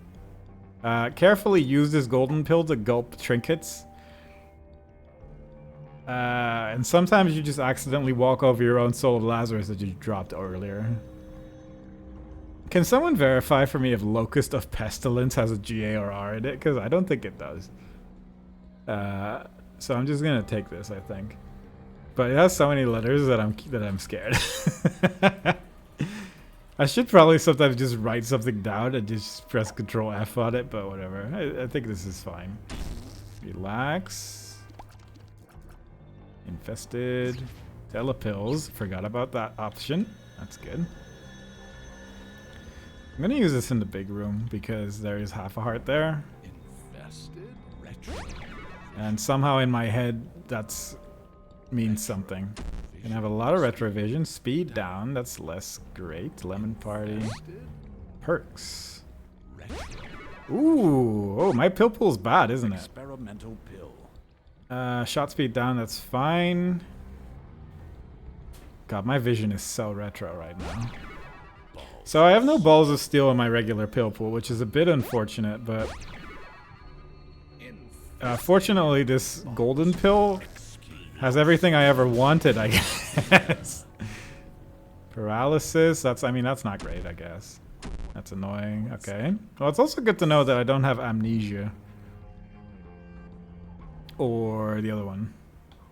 Carefully use this golden pill to gulp trinkets. And sometimes you just accidentally walk over your own Soul of Lazarus that you dropped earlier. Can someone verify for me if Locust of Pestilence has a G, A, or R in it? Because I don't think it does. So I'm just gonna take this, I think. But it has so many letters that I'm scared. I should probably sometimes just write something down and just press Control F on it, but whatever. I think this is fine. Relax. Infested. Telepills. Forgot about that option. That's good. I'm gonna use this in the big room because there is half a heart there. Infested? And somehow in my head that's means something. Gonna have a lot of retrovision. Speed down, that's less great. Lemon Party. Perks. Ooh, oh, my pill pool's bad, isn't it? Experimental pill. Shot speed down, that's fine. God, my vision is so retro right now. So I have no balls of steel in my regular pill pool, which is a bit unfortunate, but fortunately this golden pill has everything I ever wanted, I guess. Paralysis, that's not great, I guess. That's annoying, okay. Well, it's also good to know that I don't have amnesia. Or the other one.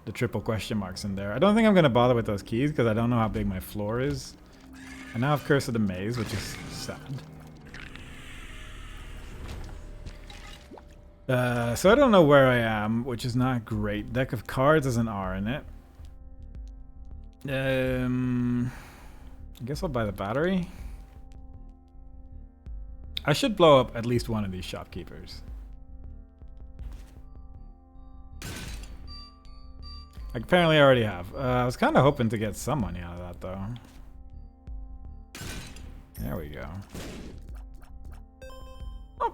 The triple question marks in there. I don't think I'm gonna bother with those keys because I don't know how big my floor is. I now have Curse of the Maze, which is sad. So I don't know where I am, which is not great. Deck of cards has an R in it. I guess I'll buy the battery. I should blow up at least one of these shopkeepers. Apparently I already have. I was kind of hoping to get some money out of that, though. There we go. Oh,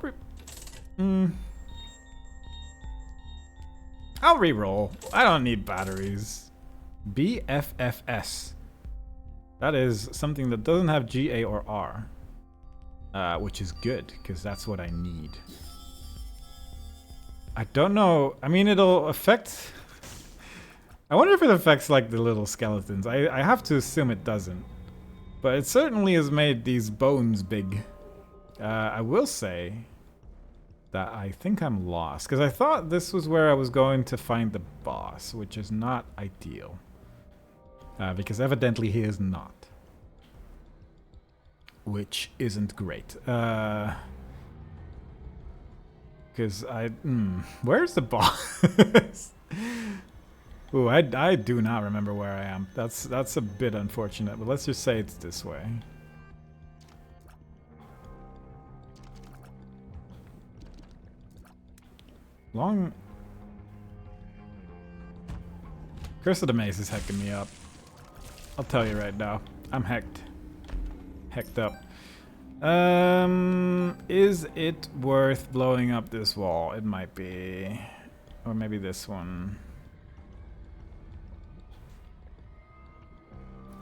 I'll re-roll. I don't need batteries. BFFS. That is something that doesn't have G, A, or R. Which is good, because that's what I need. I don't know. I mean, it'll affect... I wonder if it affects, like, the little skeletons. I have to assume it doesn't. But it certainly has made these bones big. I will say that I think I'm lost. Because I thought this was where I was going to find the boss, which is not ideal. Because evidently he is not. Which isn't great. Because where's the boss? Ooh, I do not remember where I am. That's a bit unfortunate, but let's just say it's this way. Long... Curse of the Maze is hecking me up. I'll tell you right now. I'm hecked. Hecked up. Is it worth blowing up this wall? It might be. Or maybe this one.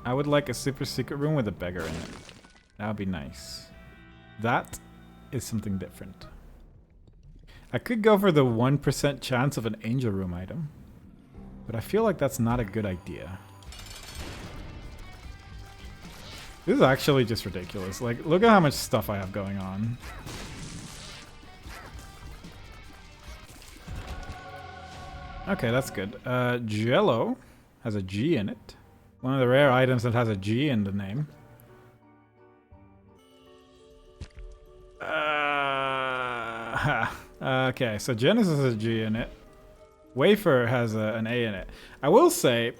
I would like a super secret room with a beggar in it. That would be nice. That is something different. I could go for the 1% chance of an angel room item. But I feel like that's not a good idea. This is actually just ridiculous. Like, look at how much stuff I have going on. Okay, that's good. Jello has a G in it. One of the rare items that has a G in the name. Okay, so Genesis has a G in it. Wafer has an A in it. I will say,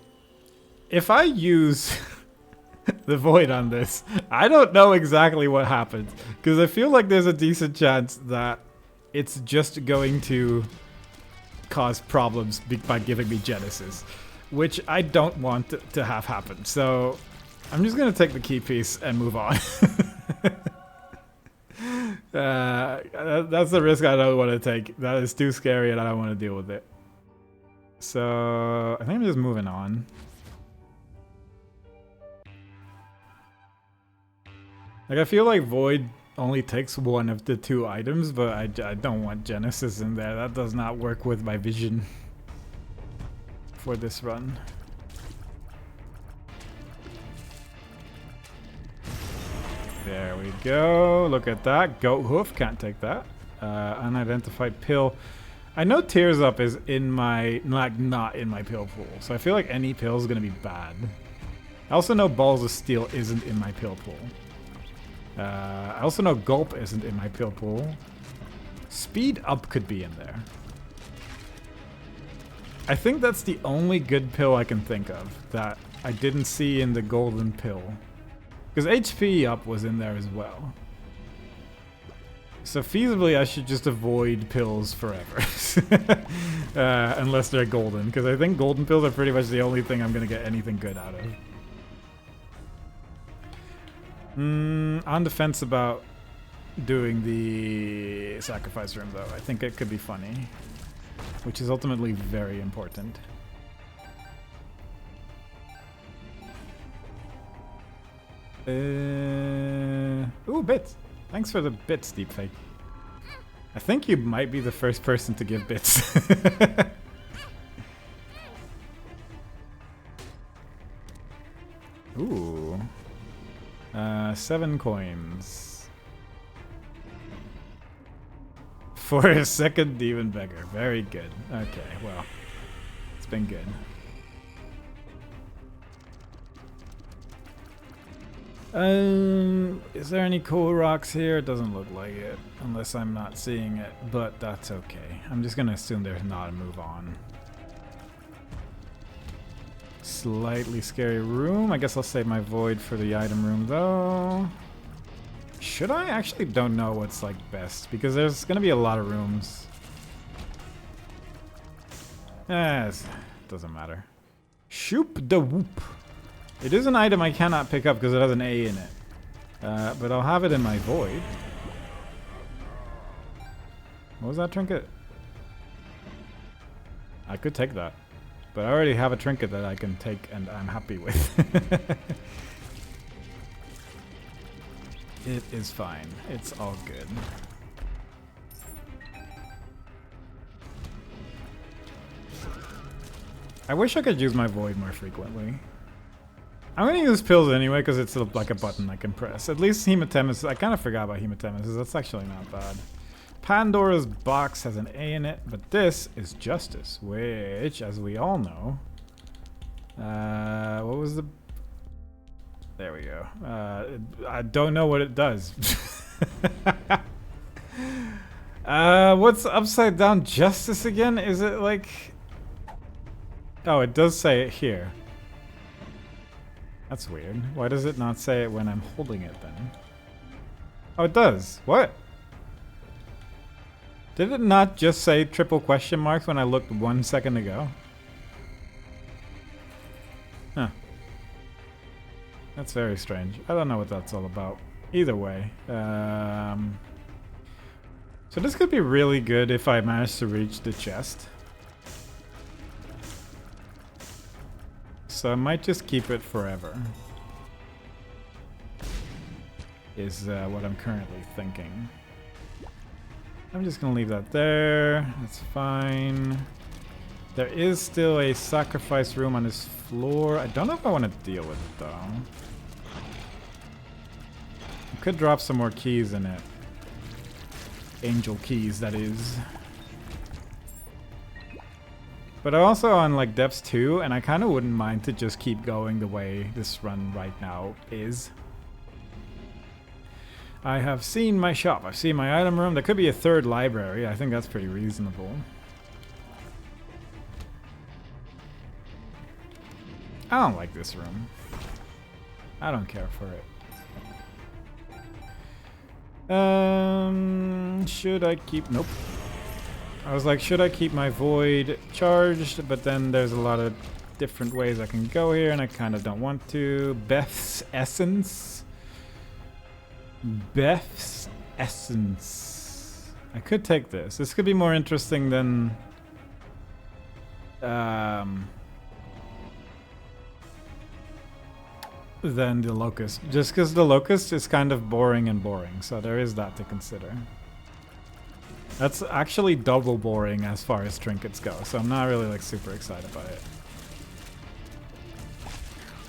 if I use the Void on this, I don't know exactly what happens. Because I feel like there's a decent chance that it's just going to cause problems by giving me Genesis. Which I don't want to have happen. So I'm just going to take the key piece and move on. That's the risk I don't want to take. That is too scary and I don't want to deal with it. So I think I'm just moving on. Like, I feel like Void only takes one of the two items, but I don't want Genesis in there. That does not work with my vision for this run. There we go. Look at that. Goat hoof. Can't take that. Unidentified pill. I know Tears Up is in my... like, not in my pill pool. So I feel like any pill is going to be bad. I also know Balls of Steel isn't in my pill pool. I also know Gulp isn't in my pill pool. Speed Up could be in there. I think that's the only good pill I can think of that I didn't see in the golden pill. Because HP Up was in there as well. So feasibly I should just avoid pills forever. Unless they're golden. Because I think golden pills are pretty much the only thing I'm going to get anything good out of. On the fence about doing the sacrifice room though. I think it could be funny. Which is ultimately very important. Ooh, bits. Thanks for the bits, deepfake. I think you might be the first person to give bits. Ooh. 7 coins. For a second demon beggar. Very good. Okay, well. It's been good. Is there any cool rocks here? It doesn't look like it. Unless I'm not seeing it. But that's okay. I'm just gonna assume there's not and move on. Slightly scary room. I guess I'll save my void for the item room though. Should I? Actually don't know what's like best because there's gonna be a lot of rooms. It doesn't matter. Shoop da whoop. It is an item I cannot pick up because it has an A in it. But I'll have it in my void. What was that trinket? I could take that. But I already have a trinket that I can take and I'm happy with. It is fine. It's all good. I wish I could use my void more frequently. I'm gonna use pills anyway because it's like a button I can press. At least Hematemesis. I kind of forgot about Hematemesis. That's actually not bad. Pandora's box has an A in it, but this is Justice, which, as we all know, what was the? There we go. I don't know what it does. What's upside down justice again? Is it like? Oh, it does say it here. That's weird. Why does it not say it when I'm holding it then? Oh, it does. What? Did it not just say triple question marks when I looked 1 second ago? Huh. That's very strange. I don't know what that's all about. Either way. So this could be really good if I manage to reach the chest. So I might just keep it forever. Is what I'm currently thinking. I'm just gonna leave that there. That's fine. There is still a sacrifice room on this floor. I don't know if I want to deal with it though. I could drop some more keys in it. Angel keys, that is. But I'm also on like depths 2, and I kind of wouldn't mind to just keep going the way this run right now is. I have seen my shop. I've seen my item room. There could be a third library. I think that's pretty reasonable. I don't like this room. I don't care for it. Should I keep... Nope. I was like, should I keep my void charged? But then there's a lot of different ways I can go here, and I kind of don't want to. Beth's Essence. Beth's Essence. I could take this. This could be more interesting than... than the Locust. Just because the Locust is kind of boring, so there is that to consider. That's actually double boring as far as trinkets go, so I'm not really like super excited by it.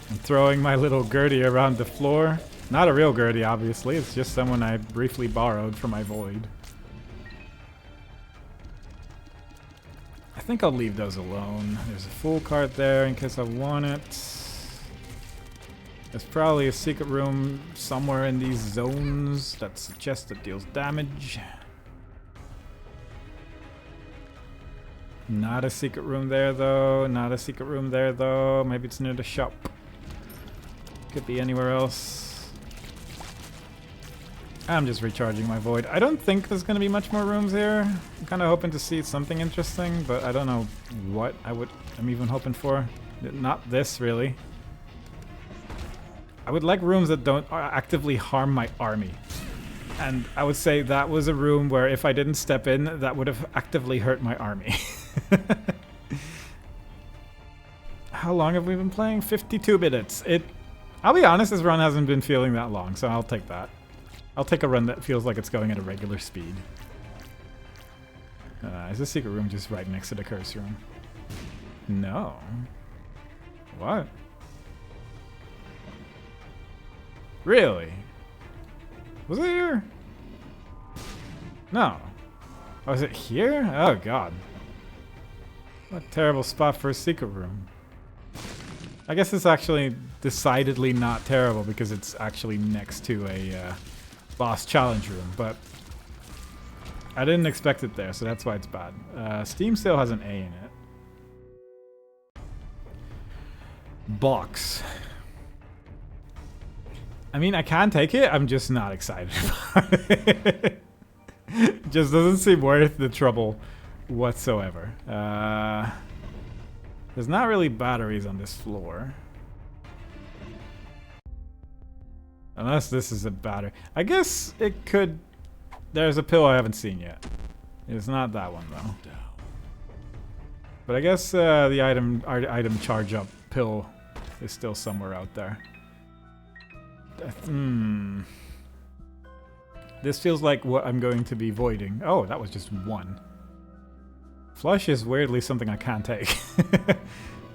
I'm throwing my little Gertie around the floor. Not a real Gertie, obviously. It's just someone I briefly borrowed for my void. I think I'll leave those alone. There's a full card there in case I want it. There's probably a secret room somewhere in these zones. That's a chest that deals damage. Not a secret room there though. Not a secret room there though. Maybe it's near the shop. Could be anywhere else. I'm just recharging my void. I don't think there's gonna be much more rooms here. I'm kind of hoping to see something interesting, but I don't know what I'm even hoping for. Not this really. I would like rooms that don't actively harm my army. And I would say that was a room where if I didn't step in, that would have actively hurt my army. How long have we been playing? 52 minutes. I'll be honest, this run hasn't been feeling that long, so I'll take that. I'll take a run that feels like it's going at a regular speed. Is the secret room just right next to the curse room? No. What? Really? Was it here? No. Was it here? Oh god. What a terrible spot for a secret room. I guess it's actually decidedly not terrible because it's actually next to a boss challenge room, but I didn't expect it there, so that's why it's bad. Steam still has an A in it. Box. I mean, I can take it, I'm just not excited about it. Just doesn't seem worth the trouble whatsoever. There's not really batteries on this floor. Unless this is a battery. I guess it could... There's a pill I haven't seen yet. It's not that one, though. But I guess the item charge up pill is still somewhere out there. This feels like what I'm going to be voiding. Oh, that was just one. Flush is weirdly something I can't take.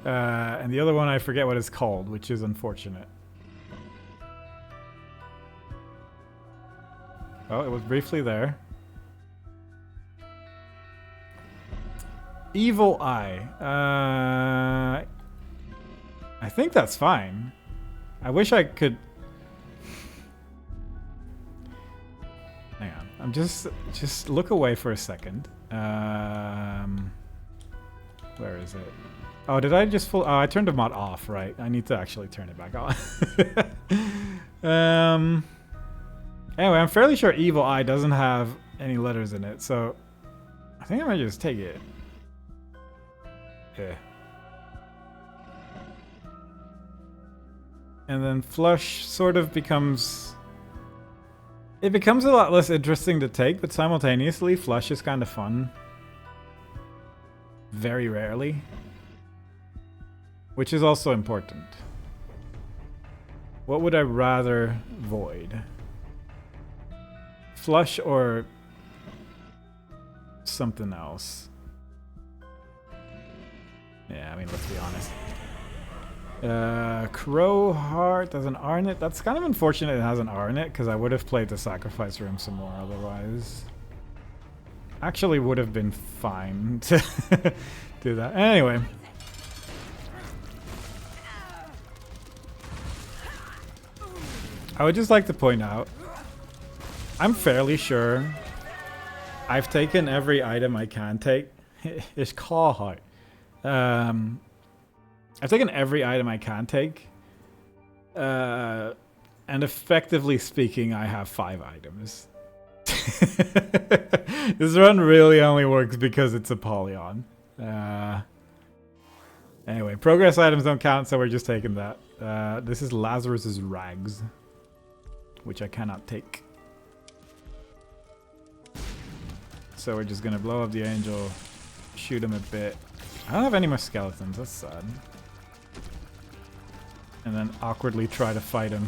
And the other one I forget what it's called, which is unfortunate. Oh, it was briefly there. Evil Eye. I think that's fine. I wish I could... Hang on. I'm just look away for a second. Where is it? Oh, did I just full... Oh, I turned the mod off, right? I need to actually turn it back on. Anyway, I'm fairly sure Evil Eye doesn't have any letters in it, so... I think I might just take it. Yeah. And then Flush sort of becomes... It becomes a lot less interesting to take, but simultaneously, Flush is kind of fun. Very rarely. Which is also important. What would I rather void? Flush or something else? Yeah, I mean, let's be honest. Crow Heart has an R in it. That's kind of unfortunate it has an R in it, because I would have played the Sacrifice Room some more otherwise. Actually would have been fine to do that. Anyway. I would just like to point out, I'm fairly sure I've taken every item I can take. It's Claw Heart. I've taken every item I can take. And effectively speaking, I have 5 items. This run really only works because it's Apollyon. Anyway, progress items don't count, so we're just taking that. This is Lazarus's Rags, which I cannot take. So we're just gonna blow up the angel, shoot him a bit. I don't have any more skeletons, that's sad. And then awkwardly try to fight him.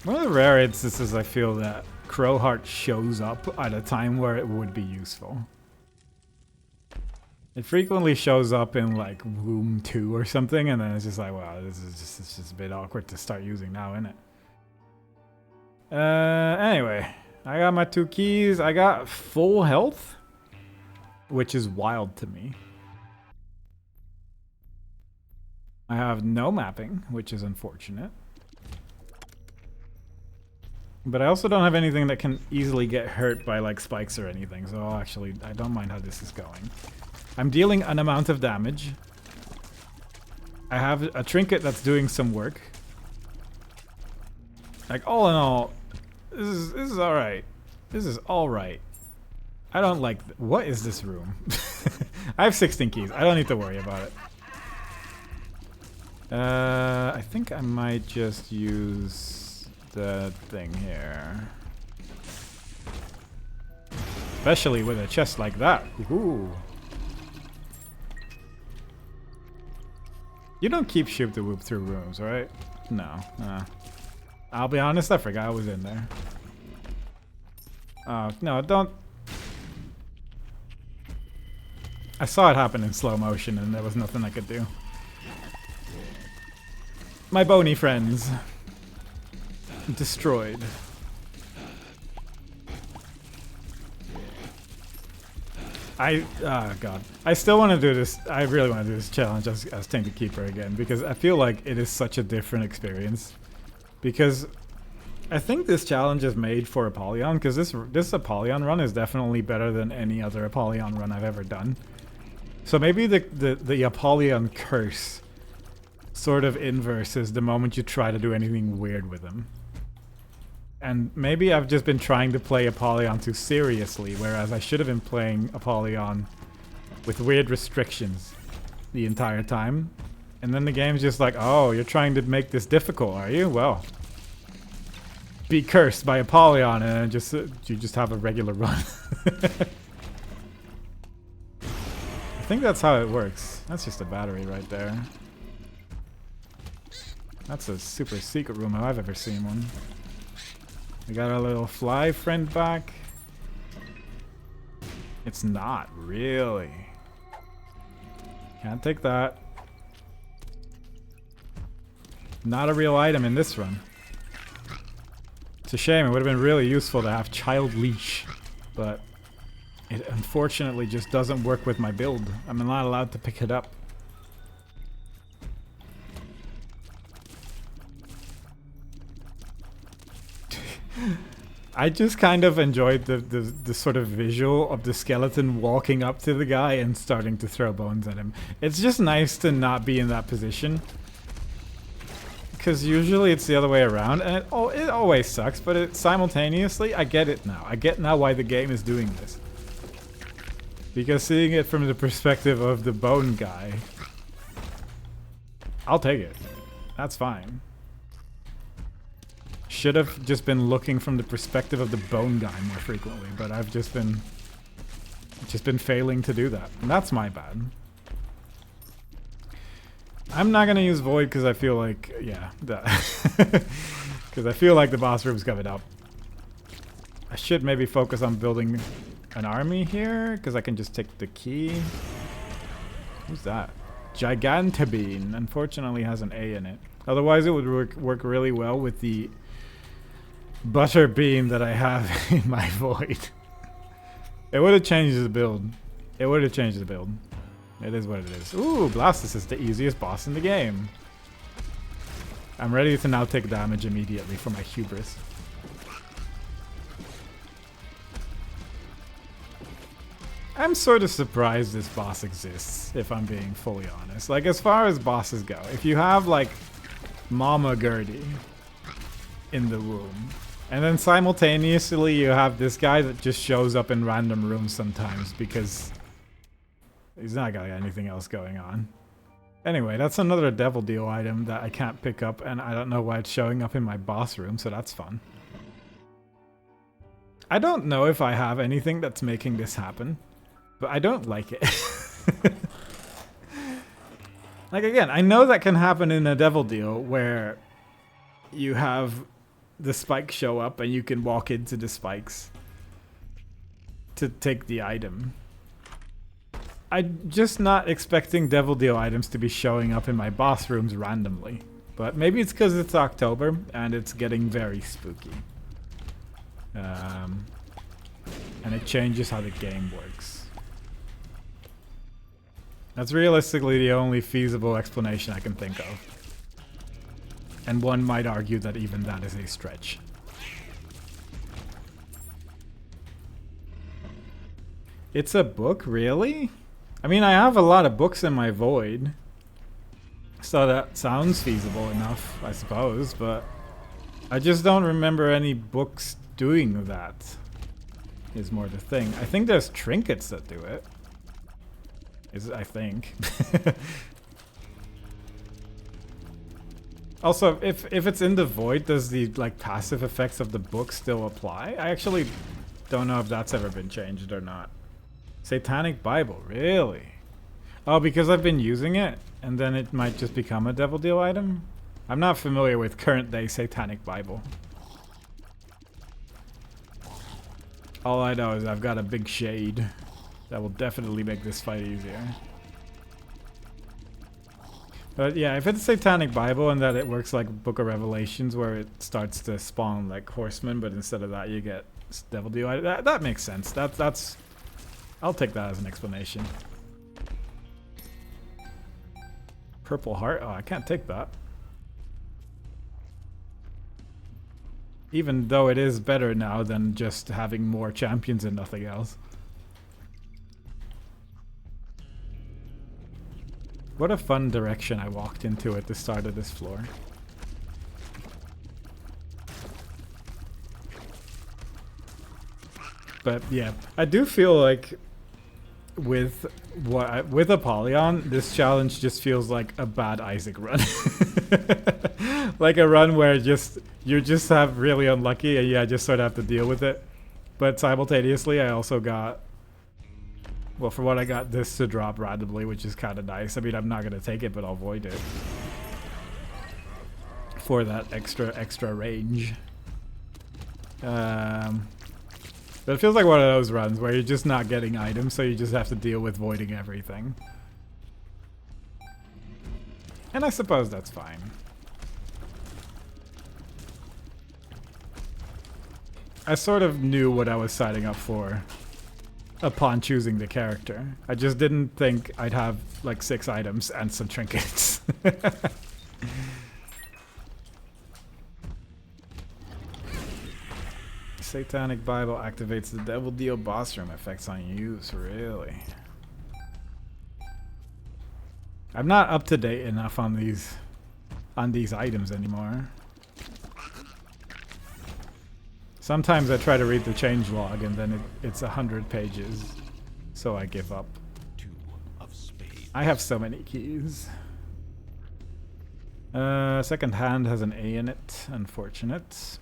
One of the rare instances I feel that Crowheart shows up at a time where it would be useful. It frequently shows up in like room 2 or something, and then it's just like, wow, this is just a bit awkward to start using now, isn't it? Anyway, I got my 2 keys. I got full health, which is wild to me. I have no mapping, which is unfortunate. But I also don't have anything that can easily get hurt by like spikes or anything, so actually I don't mind how this is going. I'm dealing an amount of damage. I have a trinket that's doing some work. Like, all in all, this is alright. This is alright. I don't like... What is this room? I have 16 keys. I don't need to worry about it. I think I might just use the thing here. Especially with a chest like that. Ooh. You don't keep shoot the whoop through rooms, right? No. I'll be honest, I forgot I was in there. No, don't... I saw it happen in slow motion and there was nothing I could do. My bony friends. Destroyed. Oh god. I still want to do this. I really want to do this challenge as Tainted Keeper again, because I feel like it is such a different experience. Because I think this challenge is made for Apollyon, because this Apollyon run is definitely better than any other Apollyon run I've ever done. So maybe the Apollyon curse sort of inverses the moment you try to do anything weird with him. And maybe I've just been trying to play Apollyon too seriously, whereas I should have been playing Apollyon with weird restrictions the entire time. And then the game's just like, oh, you're trying to make this difficult, are you? Well, be cursed by Apollyon and just you just have a regular run. I think that's how it works. That's just a battery right there. That's a super secret room if I've ever seen one. We got our little fly friend back. It's not, really. Can't take that. Not a real item in this run. It's a shame, it would have been really useful to have Child Leash, but it unfortunately just doesn't work with my build. I'm not allowed to pick it up. I just kind of enjoyed the sort of visual of the skeleton walking up to the guy and starting to throw bones at him. It's just nice to not be in that position. Because usually it's the other way around, and it always sucks, but simultaneously, I get it now. I get now why the game is doing this. Because seeing it from the perspective of the bone guy, I'll take it. That's fine. Should have just been looking from the perspective of the bone guy more frequently, but I've just been failing to do that. And that's my bad. I'm not gonna use Void because I feel like, yeah, because I feel like the boss room's coming up. I should maybe focus on building an army here because I can just take the key. Who's that? Gigantabine. Unfortunately has an A in it. Otherwise it would work really well with the butter beam that I have in my Void. It would have changed the build. It would have changed the build. It is what it is. Ooh, Blastus is the easiest boss in the game. I'm ready to now take damage immediately for my hubris. I'm sort of surprised this boss exists, if I'm being fully honest. Like, as far as bosses go, if you have, like, Mama Gertie in the womb, and then simultaneously you have this guy that just shows up in random rooms sometimes because he's not got anything else going on. Anyway, that's another Devil Deal item that I can't pick up, and I don't know why it's showing up in my boss room, so that's fun. I don't know if I have anything that's making this happen, but I don't like it. Like, again, I know that can happen in a Devil Deal where you have the spikes show up and you can walk into the spikes to take the item. I'm just not expecting Devil Deal items to be showing up in my boss rooms randomly. But maybe it's because it's October and it's getting very spooky. And it changes how the game works. That's realistically the only feasible explanation I can think of. And one might argue that even that is a stretch. It's a book, really? I mean, I have a lot of books in my Void. So that sounds feasible enough, I suppose, but I just don't remember any books doing that, is more the thing. I think there's trinkets that do it. I think. Also, if it's in the Void, does the like passive effects of the book still apply? I actually don't know if that's ever been changed or not. Satanic Bible, really? Oh, because I've been using it, and then it might just become a Devil Deal item? I'm not familiar with current day Satanic Bible. All I know is I've got a big shade that will definitely make this fight easier. But yeah, if it's Satanic Bible and that it works like Book of Revelations where it starts to spawn like horsemen, but instead of that you get Devil Deal, that makes sense. That's I'll take that as an explanation. Purple Heart? Oh, I can't take that. Even though it is better now than just having more champions and nothing else. What a fun direction I walked into at the start of this floor. But yeah, I do feel like with with Apollyon, this challenge just feels like a bad Isaac run. Like a run where you just have really unlucky and yeah, just sort of have to deal with it. But simultaneously, I also got, well, for what I got this to drop randomly, which is kind of nice. I mean, I'm not going to take it, but I'll void it for that extra range. But it feels like one of those runs where you're just not getting items, so you just have to deal with voiding everything. And I suppose that's fine. I sort of knew what I was signing up for upon choosing the character. I just didn't think I'd have like 6 items and some trinkets. Satanic Bible activates the Devil Deal boss room effects on use, really? I'm not up to date enough on these items anymore. Sometimes I try to read the changelog and then it's 100 pages, so I give up. I have so many keys. Second hand has an A in it, unfortunate.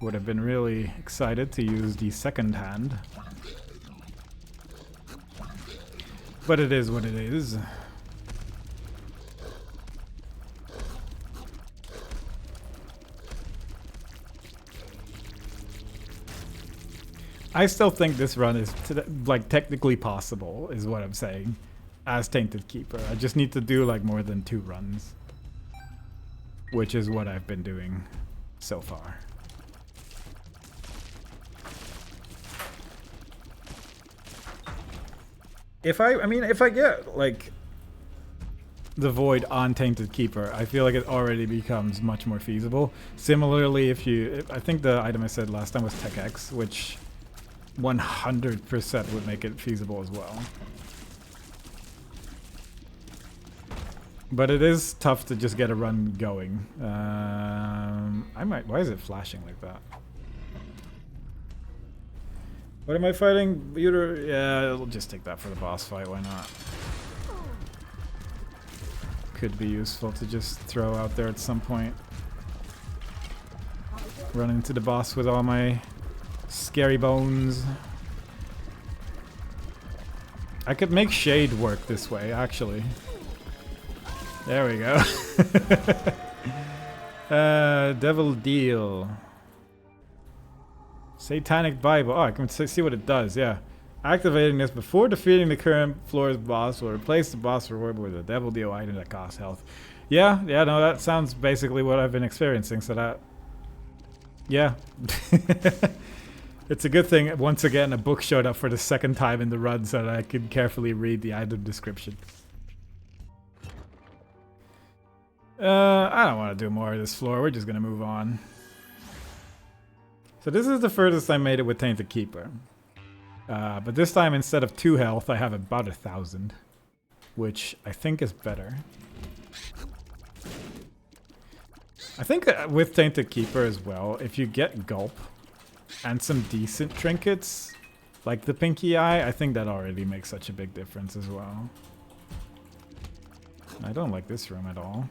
Would have been really excited to use the second hand. But it is what it is. I still think this run is like technically possible, is what I'm saying, as Tainted Keeper. I just need to do like more than 2 runs, which is what I've been doing so far. If I get like the void on Tainted Keeper, I feel like it already becomes much more feasible. Similarly, I think the item I said last time was Tech X, which 100% would make it feasible as well. But it is tough to just get a run going. Why is it flashing like that? What am I fighting? Yeah, I'll just take that for the boss fight, why not? Could be useful to just throw out there at some point. Run into the boss with all my scary bones. I could make Shade work this way, actually. There we go. Devil Deal. Satanic Bible. Oh, I can see what it does, yeah. Activating this before defeating the current floor's boss will replace the boss reward with a Devil Deal item that costs health. Yeah, no, that sounds basically what I've been experiencing, so that... Yeah. It's a good thing, once again, a book showed up for the second time in the run so that I could carefully read the item description. I don't want to do more of this floor. We're just going to move on. So this is the furthest I made it with Tainted Keeper. But this time, instead of 2 health, I have about 1,000. Which I think is better. I think with Tainted Keeper as well, if you get Gulp and some decent trinkets, like the Pinky Eye, I think that already makes such a big difference as well. I don't like this room at all.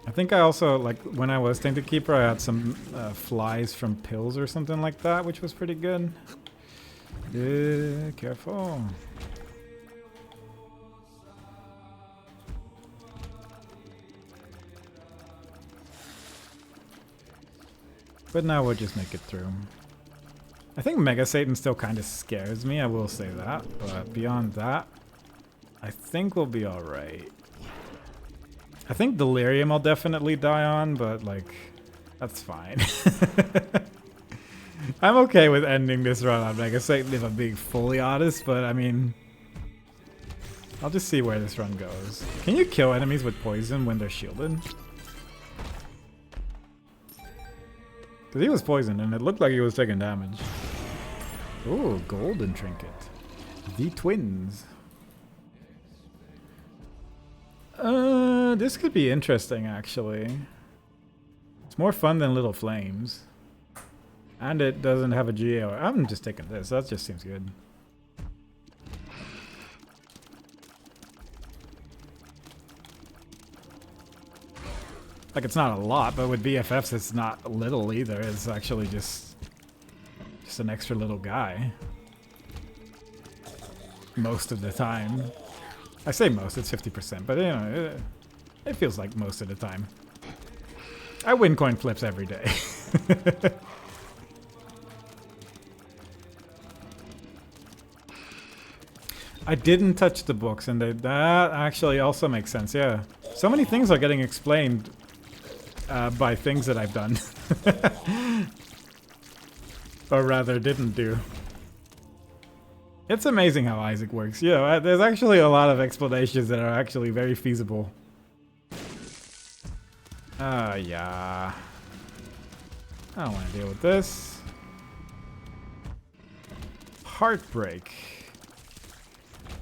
I think I also, like, when I was Tainted Keeper, I had some flies from pills or something like that, which was pretty good. Careful. But now we'll just make it through. I think Mega Satan still kind of scares me, I will say that. But beyond that, I think we'll be alright. I think Delirium I'll definitely die on, but like, that's fine. I'm okay with ending this run on Mega Satan if I'm being fully honest, but I mean, I'll just see where this run goes. Can you kill enemies with poison when they're shielded? Because he was poisoned and it looked like he was taking damage. Ooh, golden trinket. The twins. This could be interesting actually. It's more fun than Little Flames. And it doesn't have a GA. I'm just taking this. That just seems good. Like, it's not a lot, but with BFFs, it's not little either. It's actually just an extra little guy. Most of the time. I say most, it's 50%, but you know, it feels like most of the time. I win coin flips every day. I didn't touch the books, and that actually also makes sense, yeah. So many things are getting explained by things that I've done. Or rather, didn't do. It's amazing how Isaac works. Yeah, there's actually a lot of explanations that are actually very feasible. Yeah. I don't want to deal with this. Heartbreak.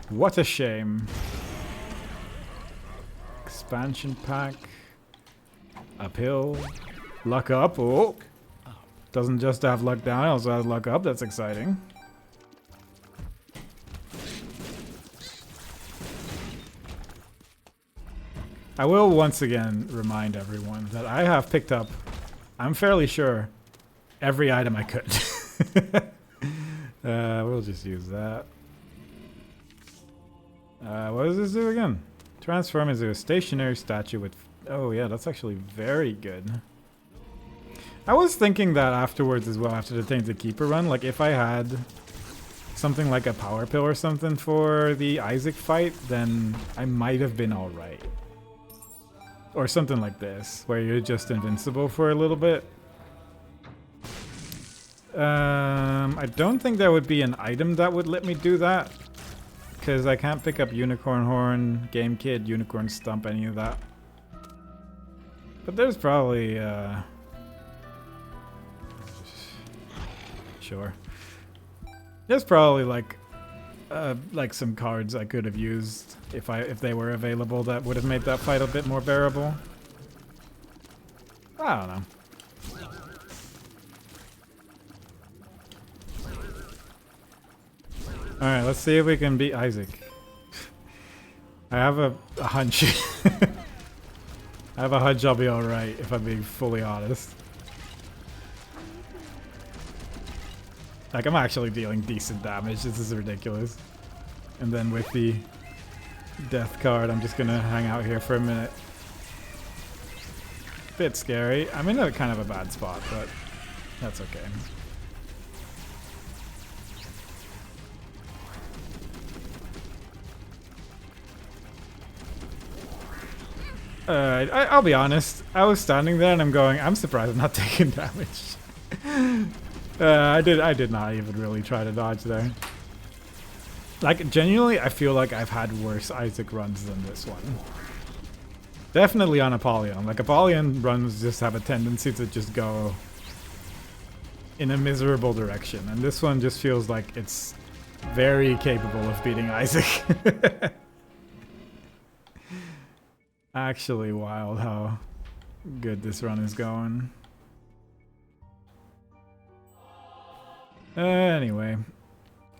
What a shame. Expansion pack. Uphill. Luck up. Oh. Doesn't just have luck down, it also has luck up. That's exciting. I will once again remind everyone that I have picked up, I'm fairly sure, every item I could. We'll just use that. What does this do again? Transform into a stationary statue with... Oh yeah, that's actually very good. I was thinking that afterwards as well, after the Tainted Keeper run, like if I had something like a power pill or something for the Isaac fight, then I might have been alright. Or something like this, where you're just invincible for a little bit. I don't think there would be an item that would let me do that. Because I can't pick up Unicorn Horn, Game Kid, Unicorn Stump, any of that. But there's probably... Sure. There's probably like some cards I could have used if they were available that would have made that fight a bit more bearable. I don't know. Alright, let's see if we can beat Isaac. I have a hunch. I have a hunch I'll be alright if I'm being fully honest. Like, I'm actually dealing decent damage. This is ridiculous. And then with the death card, I'm just gonna hang out here for a minute. Bit scary. I'm in a kind of a bad spot, but that's okay. I'll be honest. I was standing there and I'm going, I'm surprised I'm not taking damage. I did not even really try to dodge there. Like, genuinely, I feel like I've had worse Isaac runs than this one. Definitely on Apollyon. Like, Apollyon runs just have a tendency to just go in a miserable direction. And this one just feels like it's very capable of beating Isaac. Actually wild how good this run is going. Anyway,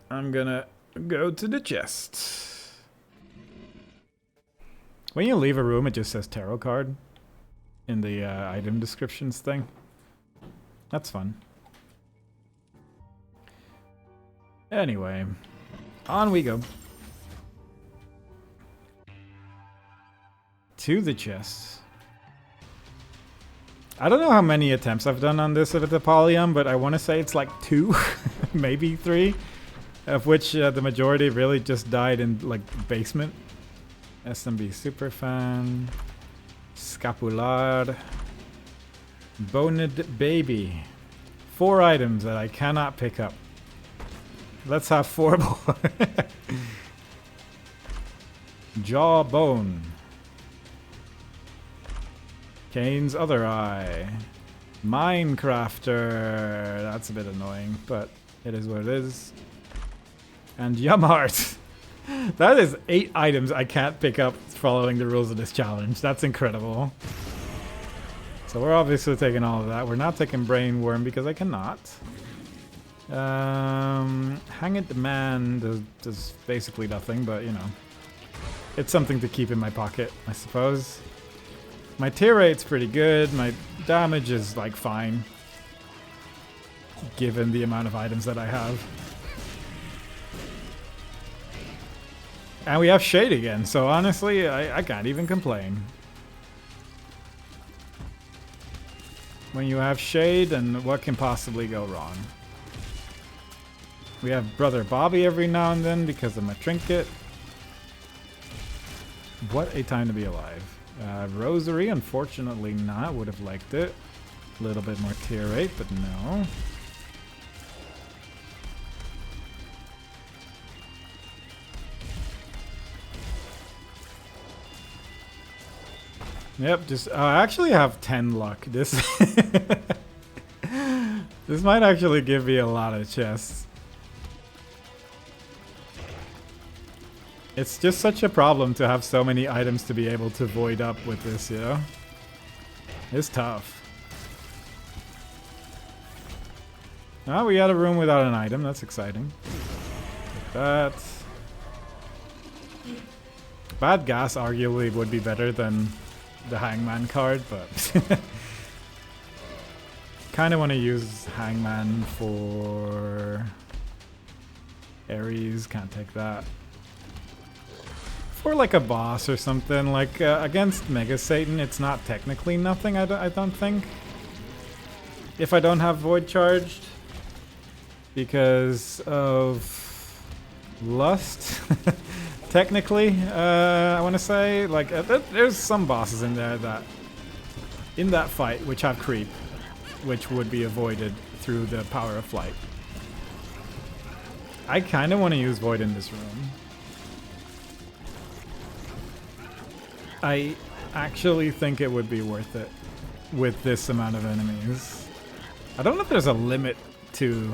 I'm gonna go to the chest. When you leave a room, it just says tarot card in the item descriptions thing. That's fun. Anyway, on we go. To the chest. I don't know how many attempts I've done on this with Apollyon, but I want to say it's like 2, maybe 3, of which the majority really just died in like basement. SMB Superfan, Scapular, Boned Baby. 4 items that I cannot pick up. Let's have 4 more. Jawbone. Kane's Other Eye. Minecrafter. That's a bit annoying, but it is what it is. And Yumheart. That is 8 items I can't pick up following the rules of this challenge. That's incredible. So we're obviously taking all of that. We're not taking Brain Worm because I cannot. Hang It Man does basically nothing, but you know. It's something to keep in my pocket, I suppose. My tear rate's pretty good. My damage is like fine, given the amount of items that I have. And we have Shade again, so honestly, I can't even complain. When you have Shade, then what can possibly go wrong? We have Brother Bobby every now and then because of my trinket. What a time to be alive. Rosary, unfortunately not. Would have liked it. A little bit more tear rate, but no. Yep, just I actually have 10 luck. This this might actually give me a lot of chests. It's just such a problem to have so many items to be able to void up with this, you know? It's tough. Oh, we had a room without an item. That's exciting. Like that. Bad Gas arguably would be better than the Hangman card, but kind of want to use Hangman for Ares. Can't take that. For like a boss or something, like against Mega Satan, it's not technically nothing, I don't think. If I don't have Void charged. Because of Lust. Technically, I want to say, like, there's some bosses in there that, in that fight, which have creep, which would be avoided through the power of flight. I kind of want to use Void in this room. I actually think it would be worth it with this amount of enemies. I don't know if there's a limit to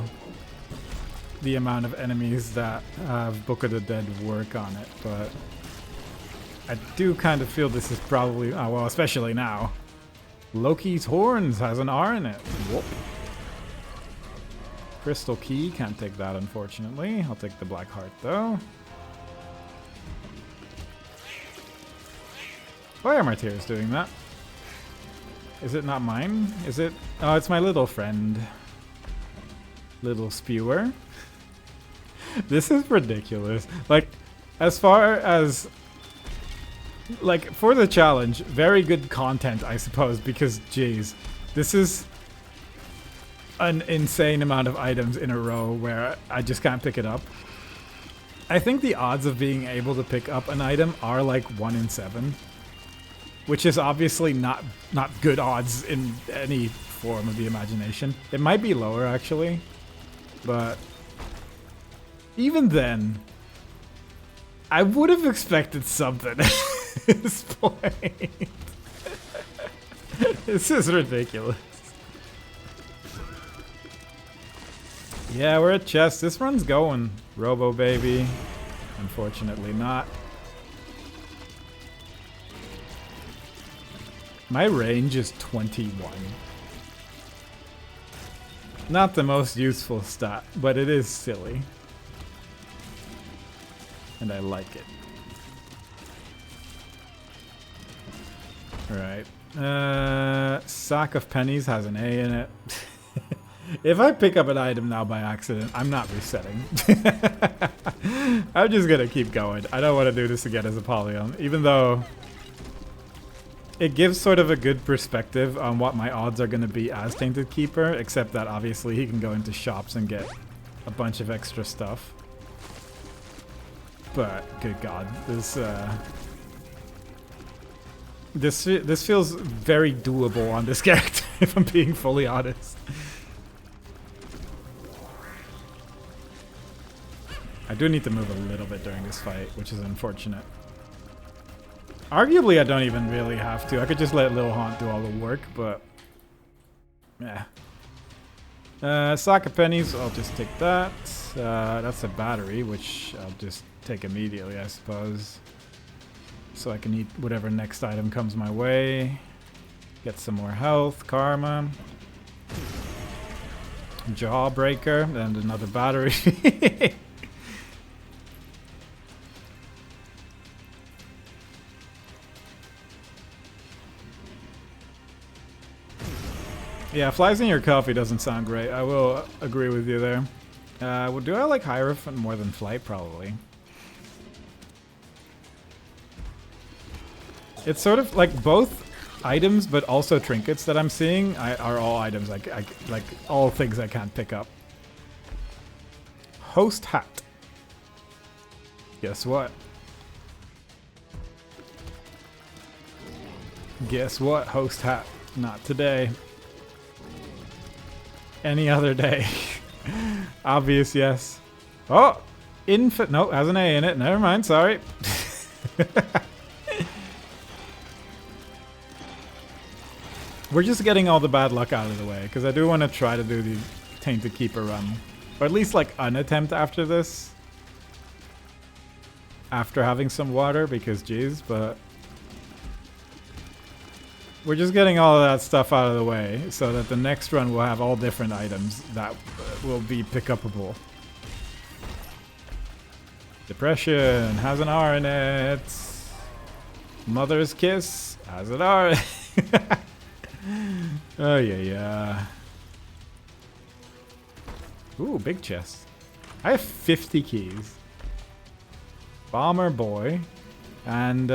the amount of enemies that have Book of the Dead work on it, but I do kind of feel this is probably, oh, well, especially now. Loki's Horns has an R in it. Whoop. Crystal Key, can't take that unfortunately. I'll take the Black Heart though. Why are my tears doing that? Is it not mine? Is it? Oh, it's my little friend. Little spewer. This is ridiculous. Like, as far as... Like, for the challenge, very good content, I suppose, because, geez, this is an insane amount of items in a row where I just can't pick it up. I think the odds of being able to pick up an item are like 1 in 7. Which is obviously not good odds in any form of the imagination. It might be lower, actually. But even then, I would have expected something at this point. This is ridiculous. Yeah, we're at chest. This run's going. Robo baby. Unfortunately not. My range is 21. Not the most useful stat, but it is silly. And I like it. Alright. Sack of Pennies has an A in it. If I pick up an item now by accident, I'm not resetting. I'm just gonna keep going. I don't want to do this again as Apollyon, even though it gives sort of a good perspective on what my odds are going to be as Tainted Keeper, except that obviously he can go into shops and get a bunch of extra stuff. But, good god, this feels very doable on this character, if I'm being fully honest. I do need to move a little bit during this fight, which is unfortunate. Arguably, I don't even really have to. I could just let Lil Haunt do all the work, but... yeah. Sack of Pennies, I'll just take that. That's a battery, which I'll just take immediately, I suppose. So I can eat whatever next item comes my way. Get some more health, karma. Jawbreaker, and another battery. Yeah, flies in your coffee doesn't sound great. I will agree with you there. Well, do I like Hierophant more than Flight? Probably. It's sort of like both items, but also trinkets that I'm seeing are all items, like all things I can't pick up. Host hat. Guess what? Guess what? Host hat. Not today. Any other day. Obvious, yes. Oh! Infant. No, has an A in it. Never mind, sorry. We're just getting all the bad luck out of the way, because I do want to try to do the Tainted Keeper run. Or at least like an attempt after this. After having some water, because geez, but... We're just getting all of that stuff out of the way, so that the next run will have all different items that will be pick-upable. Depression has an R in it. Mother's Kiss has an R in it. Oh, yeah. Ooh, big chest. I have 50 keys. Bomber Boy. And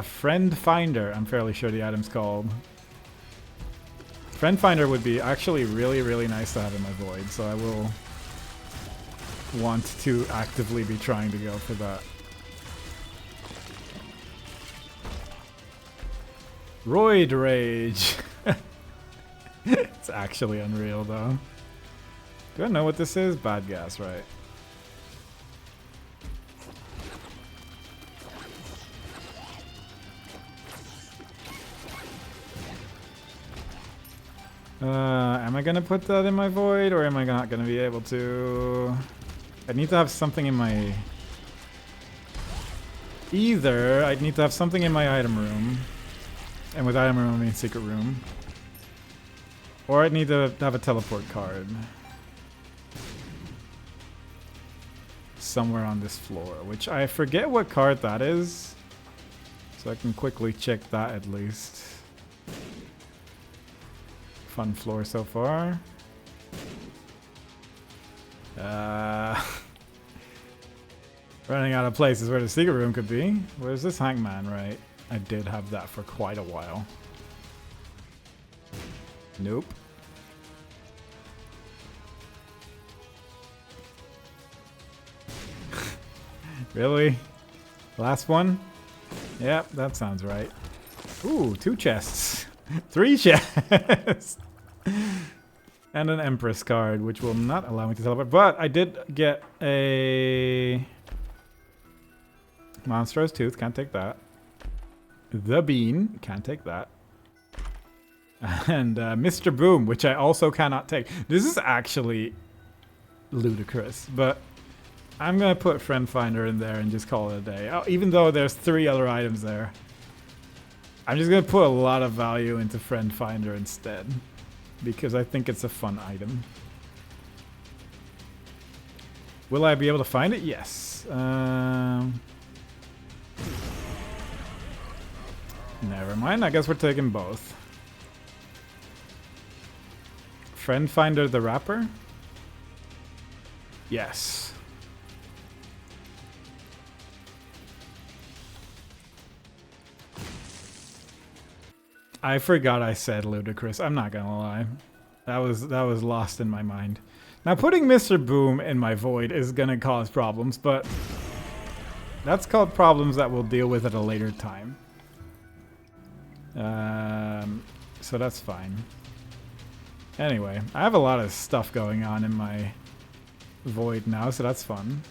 Friend Finder, I'm fairly sure the item's called. Friend Finder would be actually really, really nice to have in my void, so I will want to actively be trying to go for that. Roid Rage. It's actually unreal, though. Do I know what this is? Bad gas, right? Am I gonna put that in my void, or am I not gonna be able to? I need to have something in my... Either I'd need to have something in my item room, and with item room I mean secret room, or I'd need to have a teleport card somewhere on this floor, which I forget what card that is, so I can quickly check that at least. Fun floor so far. Running out of places where the secret room could be. Where's this hangman, right? I did have that for quite a while. Nope. Really? Last one? Yep, that sounds right. Ooh, 2 chests. 3 chests! And an Empress card, which will not allow me to teleport. But I did get a... Monstrous Tooth, can't take that. The Bean, can't take that. And Mr. Boom, which I also cannot take. This is actually ludicrous, but I'm going to put Friend Finder in there and just call it a day. Oh, even though there's 3 other items there. I'm just going to put a lot of value into Friend Finder instead, because I think it's a fun item. Will I be able to find it? Yes. Never mind, I guess we're taking both. Friend Finder the Rapper? Yes. I forgot I said ludicrous. I'm not gonna lie. That was lost in my mind. Now putting Mr. Boom in my void is gonna cause problems, but that's called problems that we'll deal with at a later time. So that's fine. Anyway, I have a lot of stuff going on in my void now, so that's fun.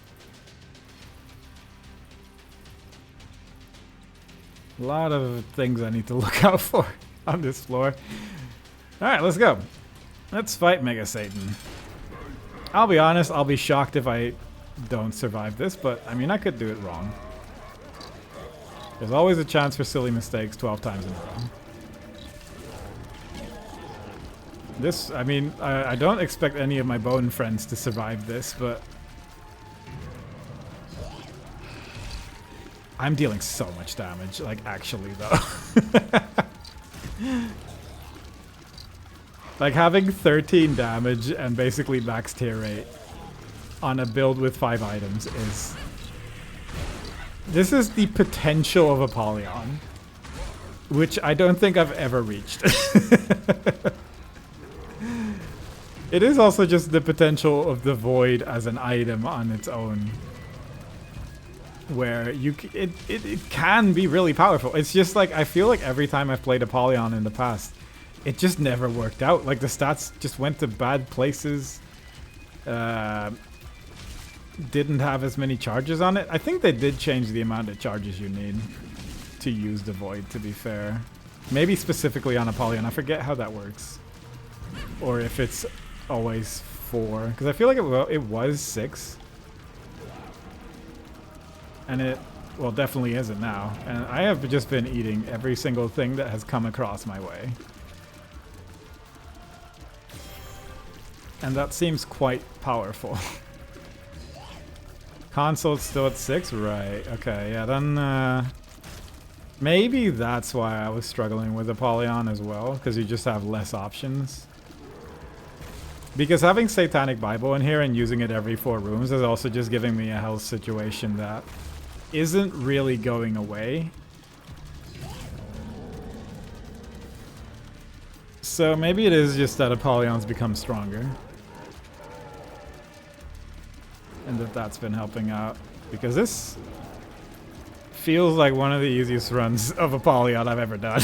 A lot of things I need to look out for on this floor. Alright, let's go. Let's fight Mega Satan. I'll be honest, I'll be shocked if I don't survive this, but I mean, I could do it wrong. There's always a chance for silly mistakes 12 times in a row. This, I mean, I don't expect any of my bone friends to survive this, but I'm dealing so much damage, like actually though. Like having 13 damage and basically max tier rate on a build with 5 items is... This is the potential of Apollyon, which I don't think I've ever reached. It is also just the potential of the Void as an item on its own, where it can be really powerful. It's just like, I feel like every time I've played Apollyon in the past, it just never worked out. Like the stats just went to bad places. Didn't have as many charges on it. I think they did change the amount of charges you need to use the Void, to be fair. Maybe specifically on Apollyon. I forget how that works. Or if it's always 4. Because I feel like it was 6. And it, well, definitely isn't now. And I have just been eating every single thing that has come across my way. And that seems quite powerful. Console's still at 6? Right, okay, yeah, then maybe that's why I was struggling with Apollyon as well, because you just have less options. Because having Satanic Bible in here and using it every 4 rooms is also just giving me a health situation that isn't really going away. So maybe it is just that Apollyon's become stronger. And that's been helping out. Because this feels like one of the easiest runs of Apollyon I've ever done.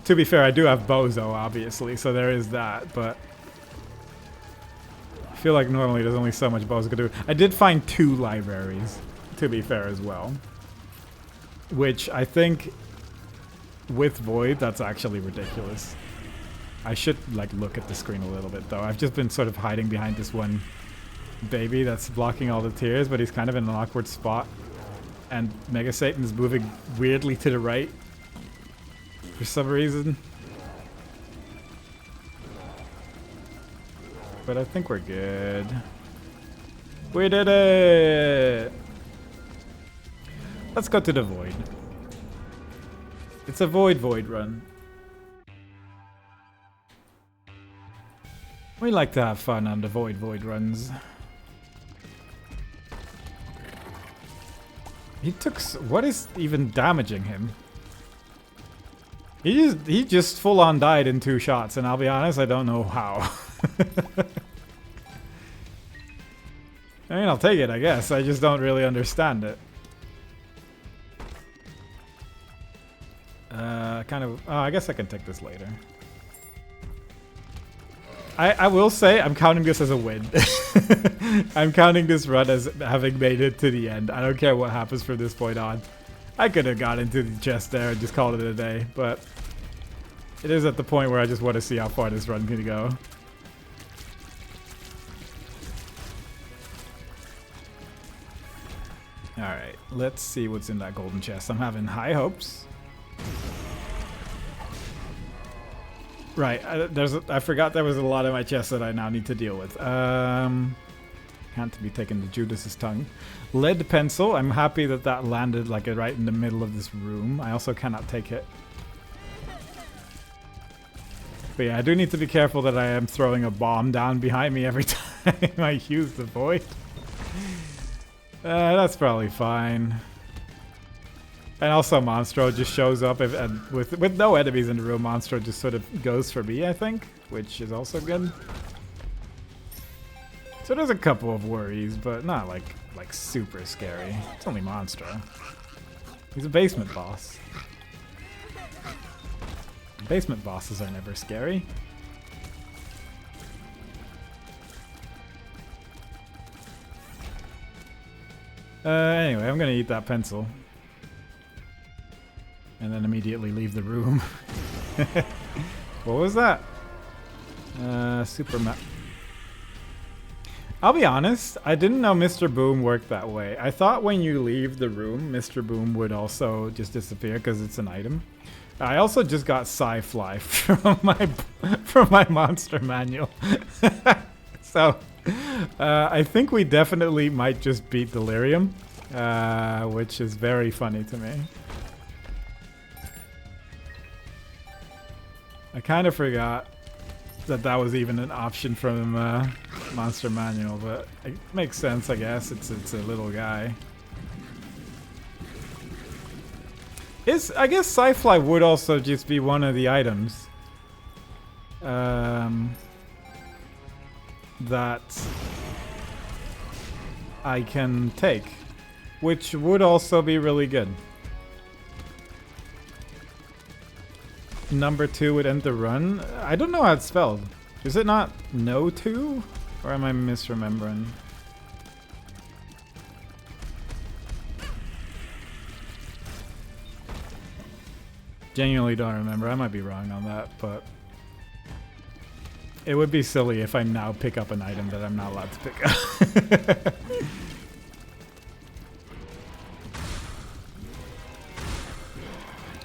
To be fair, I do have Bozo, obviously, so there is that, but I feel like normally there's only so much Bozo could do. I did find 2 libraries, to be fair as well. Which I think with Void, that's actually ridiculous. I should like look at the screen a little bit though. I've just been sort of hiding behind this one baby that's blocking all the tiers, but he's kind of in an awkward spot. And Mega Satan is moving weirdly to the right for some reason. But I think we're good. We did it! Let's go to the Void. It's a Void run. We like to have fun on the Void runs. He took... What is even damaging him? He just full on died in 2 shots, and I'll be honest, I don't know how. I mean, I'll take it, I guess. I just don't really understand it. Kind of... Oh, I guess I can take this later. I will say I'm counting this as a win. I'm counting this run as having made it to the end. I don't care what happens from this point on. I could have got into the chest there and just called it a day, but it is at the point where I just want to see how far this run can go. Alright, let's see what's in that golden chest. I'm having high hopes. Right, I forgot there was a lot in my chest that I now need to deal with. Can't be taking the Judas's tongue. Lead pencil. I'm happy that that landed like right in the middle of this room. I also cannot take it. But yeah, I do need to be careful that I am throwing a bomb down behind me every time I use the Void. That's probably fine. And also Monstro just shows up and with no enemies in the room, Monstro just sort of goes for me, I think, which is also good. So there's a couple of worries, but not like super scary. It's only Monstro. He's a basement boss. Basement bosses are never scary. Anyway, I'm gonna eat that pencil. And then immediately leave the room. What was that? Super map. I'll be honest, I didn't know Mr. Boom worked that way. I thought when you leave the room, Mr. Boom would also just disappear because it's an item. I also just got Sci-Fly from my monster manual. So, I think we definitely might just beat Delirium, which is very funny to me. I kind of forgot that was even an option from Monster Manual, but it makes sense, I guess. It's a little guy. I guess Sci-Fly would also just be one of the items that I can take, which would also be really good. Number 2 would end the run. I don't know how it's spelled. Is it not no 2? Or am I misremembering? Genuinely don't remember. I might be wrong on that, but it would be silly if I now pick up an item that I'm not allowed to pick up.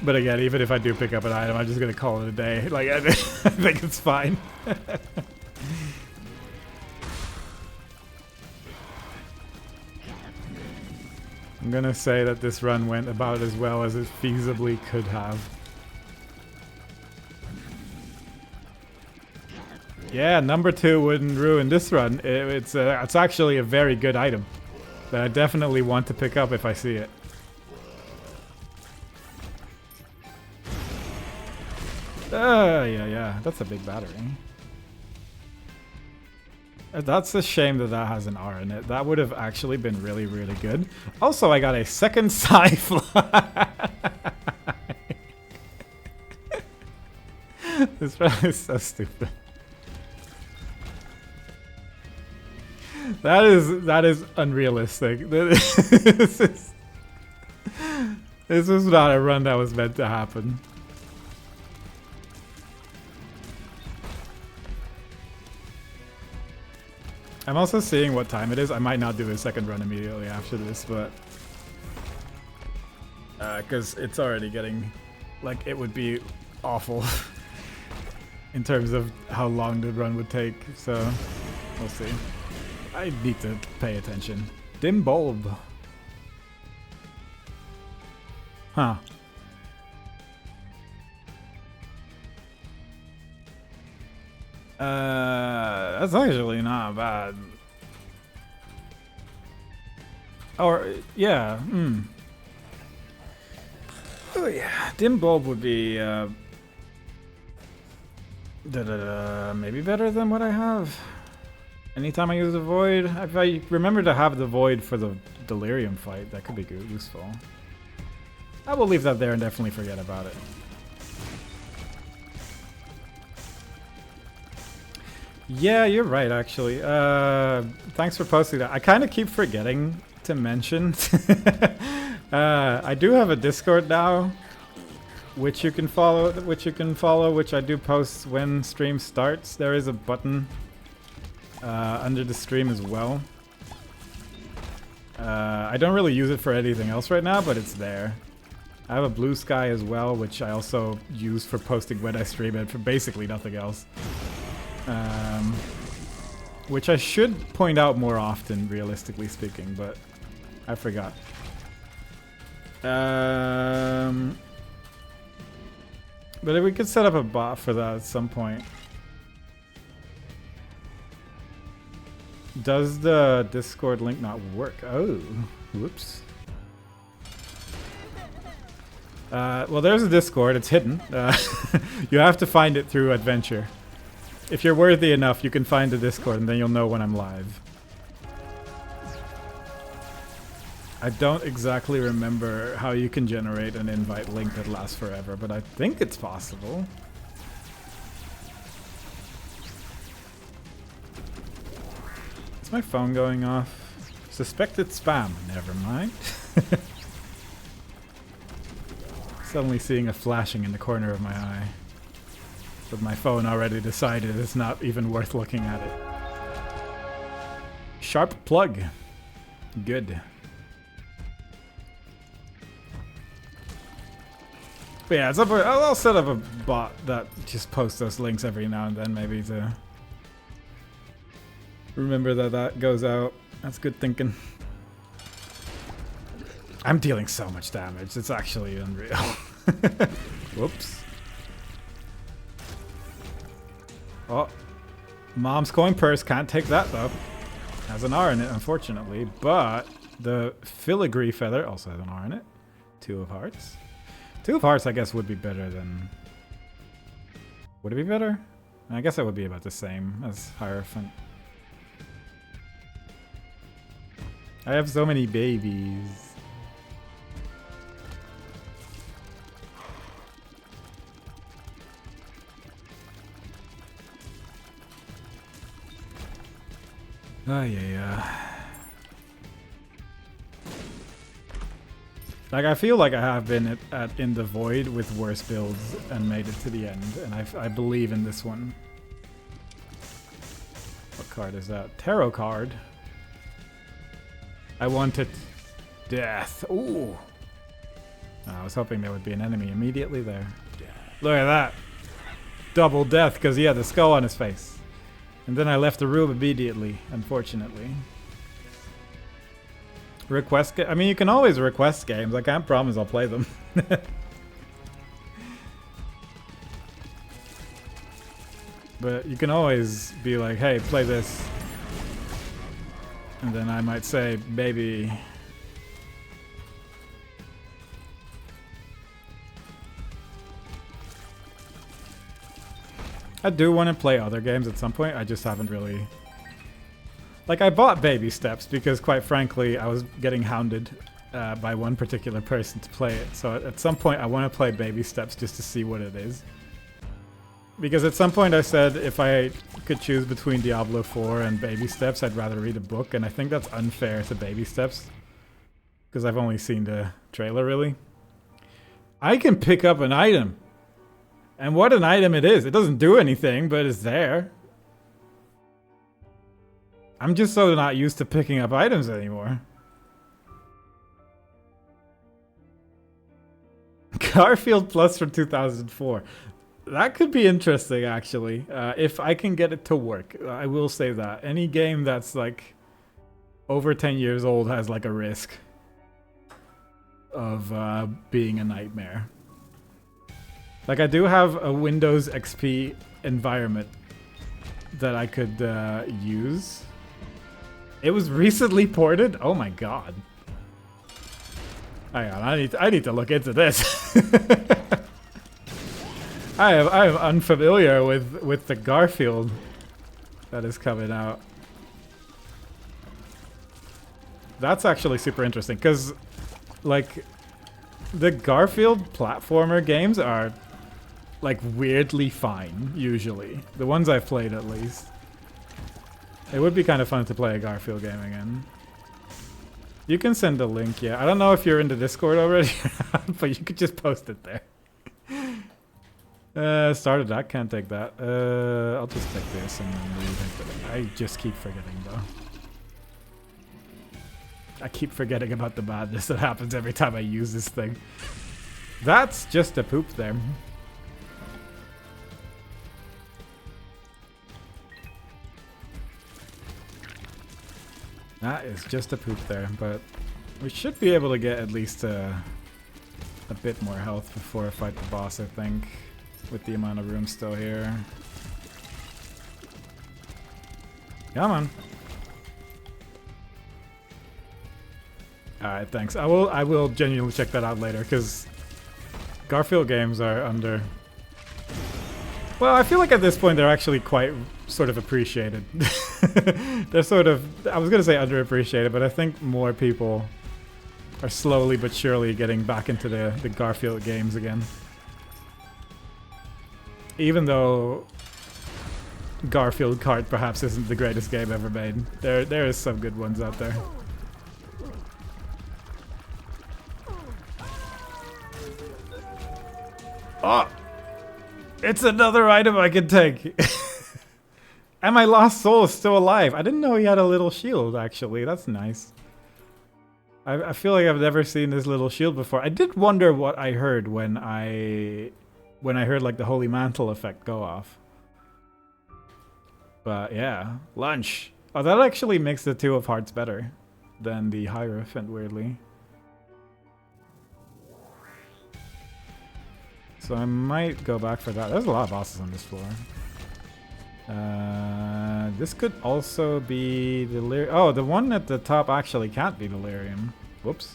But again, even if I do pick up an item, I'm just gonna call it a day. Like, I think it's fine. I'm gonna say that this run went about as well as it feasibly could have. Yeah, number 2 wouldn't ruin this run. It's actually a very good item that I definitely want to pick up if I see it. Yeah, that's a big battery. That's a shame that that has an R in it. That would have actually been really, really good. Also, I got a second Sci-Fly. This run is so stupid. That is unrealistic. This is not a run that was meant to happen. I'm also seeing what time it is. I might not do a second run immediately after this, but because it's already getting like it would be awful in terms of how long the run would take. So we'll see. I need to pay attention. Dim bulb. Huh. That's actually not bad. Or, yeah, Oh yeah, dim bulb would be, maybe better than what I have. Anytime I use the void, if I remember to have the void for the delirium fight, that could be good, useful. I will leave that there and definitely forget about it. Yeah, you're right, actually. Thanks for posting that. I kind of keep forgetting to mention. I do have a Discord now, which you can follow, which I do post when stream starts. There is a button under the stream as well. I don't really use it for anything else right now, but it's there. I have a Blue Sky as well, which I also use for posting when I stream it for basically nothing else. Which I should point out more often, realistically speaking, but I forgot. But if we could set up a bot for that at some point. Does the Discord link not work? Oh, whoops. Well, there's a Discord. It's hidden. You have to find it through adventure. If you're worthy enough, you can find the Discord and then you'll know when I'm live. I don't exactly remember how you can generate an invite link that lasts forever, but I think it's possible. Is my phone going off? Suspected spam. Never mind. Suddenly seeing a flashing in the corner of my eye. But my phone already decided it's not even worth looking at it. Sharp plug. Good. But yeah, I'll set up a bot that just posts those links every now and then, maybe to remember that goes out. That's good thinking. I'm dealing so much damage. It's actually unreal. Whoops. Oh. Mom's coin purse can't take that, though. Has an R in it, unfortunately. But the filigree feather also has an R in it. 2 of hearts. 2 of hearts, I guess, would be better than... Would it be better? I guess it would be about the same as Hierophant. I have so many babies. Oh, yeah. Like, I feel like I have been in the void with worse builds and made it to the end, and I believe in this one. What card is that? Tarot card. I wanted death. Ooh. I was hoping there would be an enemy immediately there. Look at that. Double death because he had the skull on his face. And then I left the room immediately, unfortunately. Request I mean, you can always request games. I can't promise I'll play them. But you can always be like, hey, play this. And then I might say, baby. I do want to play other games at some point. I just haven't really... Like, I bought Baby Steps because, quite frankly, I was getting hounded by one particular person to play it. So at some point, I want to play Baby Steps just to see what it is. Because at some point I said if I could choose between Diablo 4 and Baby Steps, I'd rather read a book. And I think that's unfair to Baby Steps. Because I've only seen the trailer, really. I can pick up an item. And what an item it is. It doesn't do anything, but it's there. I'm just so not used to picking up items anymore. Garfield Plus from 2004. That could be interesting, actually. If I can get it to work. I will say that. Any game that's like over 10 years old has like a risk of being a nightmare. Like, I do have a Windows XP environment that I could use. It was recently ported? Oh my god. Hang on, I need to look into this. I am unfamiliar with the Garfield that is coming out. That's actually super interesting, because, like, the Garfield platformer games are, like, weirdly fine, usually. The ones I've played, at least. It would be kind of fun to play a Garfield game again. You can send a link, yeah. I don't know if you're in the Discord already, but you could just post it there. Started that, can't take that. I'll just take this and then leave it. I just keep forgetting, though. I keep forgetting about the madness that happens every time I use this thing. That's just a poop there. That is just a poop there, but we should be able to get at least a bit more health before I fight the boss, I think, with the amount of room still here. Come on. Alright, thanks. I will genuinely check that out later, because Garfield games are under... Well, I feel like at this point they're actually quite sort of appreciated. They're sort of, I was going to say underappreciated, but I think more people are slowly but surely getting back into the Garfield games again. Even though Garfield Kart perhaps isn't the greatest game ever made, there is some good ones out there. Oh! It's another item I can take! And my lost soul is still alive. I didn't know he had a little shield, actually. That's nice. I feel like I've never seen this little shield before. I did wonder what I heard when I heard like the Holy Mantle effect go off. But yeah, lunch. Oh, that actually makes the Two of Hearts better than the Hierophant, weirdly. So I might go back for that. There's a lot of bosses on this floor. This could also be Delirium. Oh, the one at the top actually can't be Delirium. Whoops.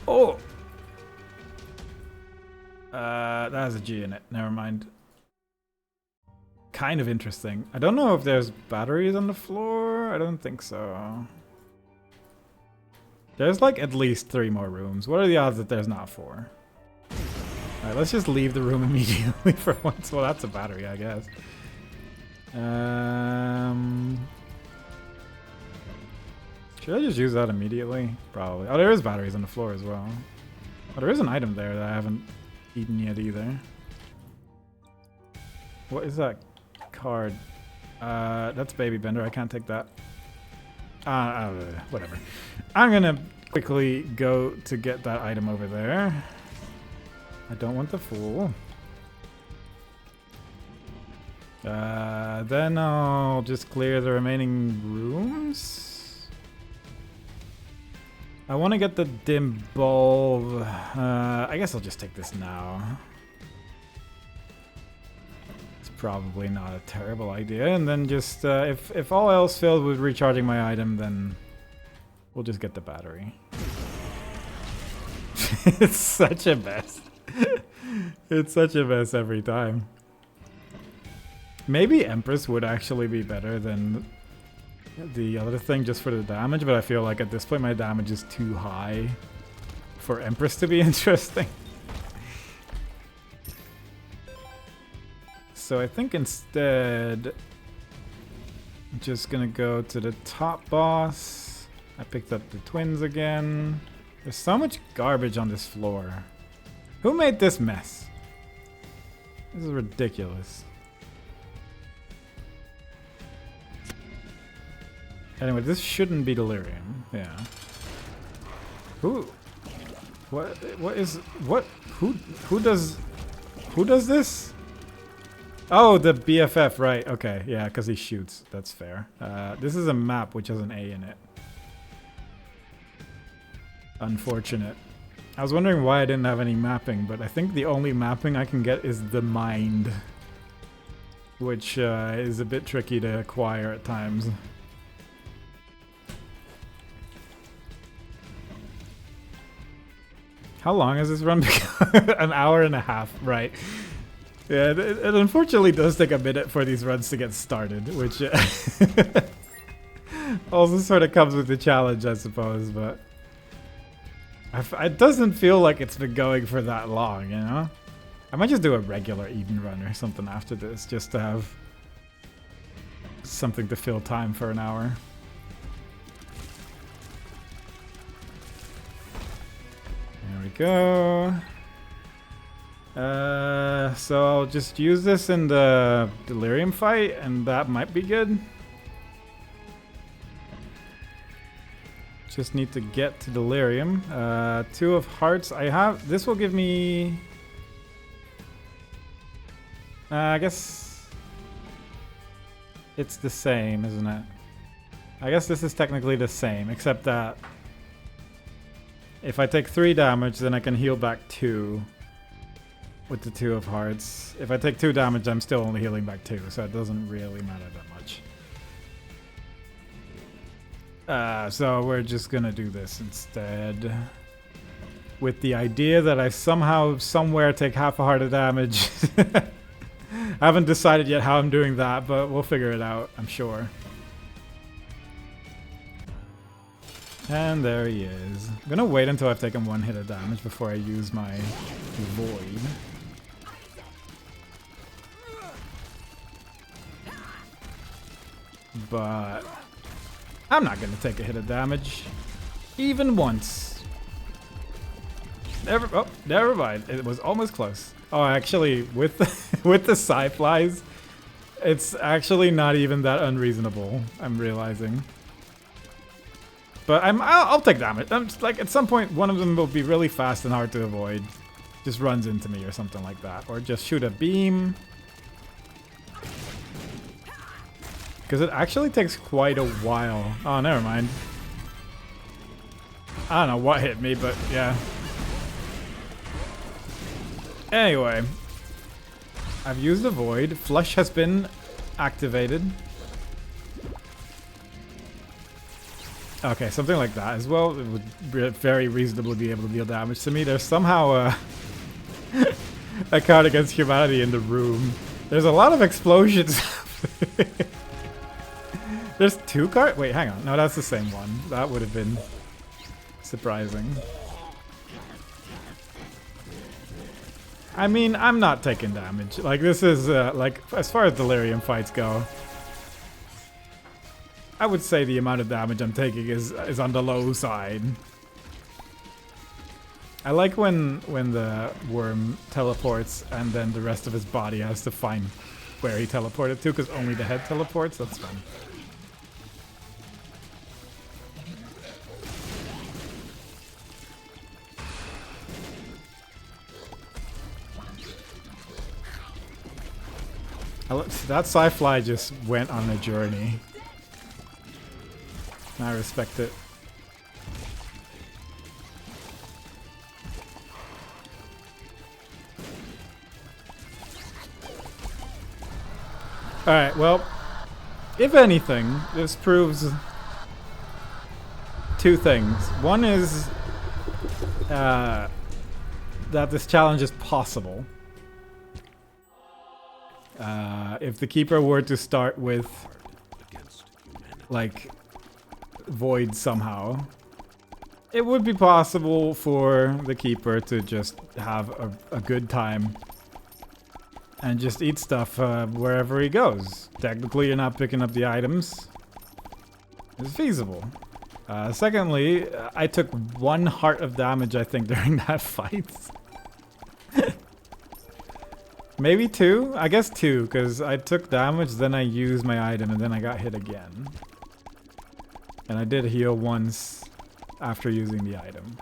Oh! That has a G in it. Never mind. Kind of interesting. I don't know if there's batteries on the floor. I don't think so. There's like at least 3 more rooms. What are the odds that there's not 4? Alright, let's just leave the room immediately for once. Well, that's a battery, I guess. Should I just use that immediately? Probably. Oh, there is batteries on the floor as well. Oh, there is an item there that I haven't eaten yet either. What is that card? That's Baby Bender. I can't take that. Whatever. I'm gonna quickly go to get that item over there. I don't want the fool. Then I'll just clear the remaining rooms. I want to get the dim bulb. I guess I'll just take this now. It's probably not a terrible idea. And then just, if all else failed with recharging my item, then we'll just get the battery. It's such a mess. It's such a mess every time. Maybe Empress would actually be better than the other thing just for the damage, but I feel like at this point my damage is too high for Empress to be interesting. So I think instead I'm just gonna go to the top boss. I picked up the twins again. There's so much garbage on this floor. Who made this mess? This is ridiculous. Anyway, this shouldn't be Delirium. Yeah. Who? What is what? Who does this? Oh, the BFF, right? Okay, yeah, because he shoots. That's fair. This is a map which has an A in it. Unfortunate. I was wondering why I didn't have any mapping, but I think the only mapping I can get is the mind, which is a bit tricky to acquire at times. How long has this run become? An hour and a half, right? Yeah, it unfortunately does take a minute for these runs to get started, which also sort of comes with the challenge, I suppose, but it doesn't feel like it's been going for that long, you know? I might just do a regular Eden run or something after this, just to have something to fill time for an hour. There we go. So I'll just use this in the Delirium fight, and that might be good. Just need to get to Delirium. Two of Hearts. I have. This will give me. I guess it's the same, isn't it? I guess this is technically the same, except that if I take 3 damage, then I can heal back 2 with the Two of Hearts. If I take 2 damage, I'm still only healing back 2, so it doesn't really matter that much. So we're just gonna do this instead, with the idea that I somehow, somewhere take half a heart of damage. I haven't decided yet how I'm doing that, but we'll figure it out, I'm sure. And there he is. I'm gonna wait until I've taken 1 hit of damage before I use my Void. But I'm not gonna take a hit of damage, even once. Never mind. It was almost close. Oh, actually, with the, with the sci-flies, it's actually not even that unreasonable. I'm realizing. But I'll take damage. I'm just, like, at some point, one of them will be really fast and hard to avoid. Just runs into me or something like that, or just shoot a beam. Because it actually takes quite a while. Oh, never mind. I don't know what hit me, but yeah. Anyway, I've used the void. Flush has been activated. Okay, something like that as well. It would very reasonably be able to deal damage to me. There's somehow a card against humanity in the room. There's a lot of explosions. There's 2 cards? Wait, hang on. No, that's the same one. That would have been surprising. I mean, I'm not taking damage. Like, this is, like, as far as delirium fights go, I would say the amount of damage I'm taking is on the low side. I like when the worm teleports and then the rest of his body has to find where he teleported to, because only the head teleports. That's fun. That sci-fly just went on a journey. I respect it. Alright, well, if anything, this proves 2 things. One is that this challenge is possible. If the keeper were to start with, like, void somehow, it would be possible for the keeper to just have a good time and just eat stuff wherever he goes. Technically, you're not picking up the items. It's feasible. Secondly, I took 1 heart of damage, I think, during that fight. Maybe 2? I guess 2, because I took damage, then I used my item, and then I got hit again. And I did heal once after using the item.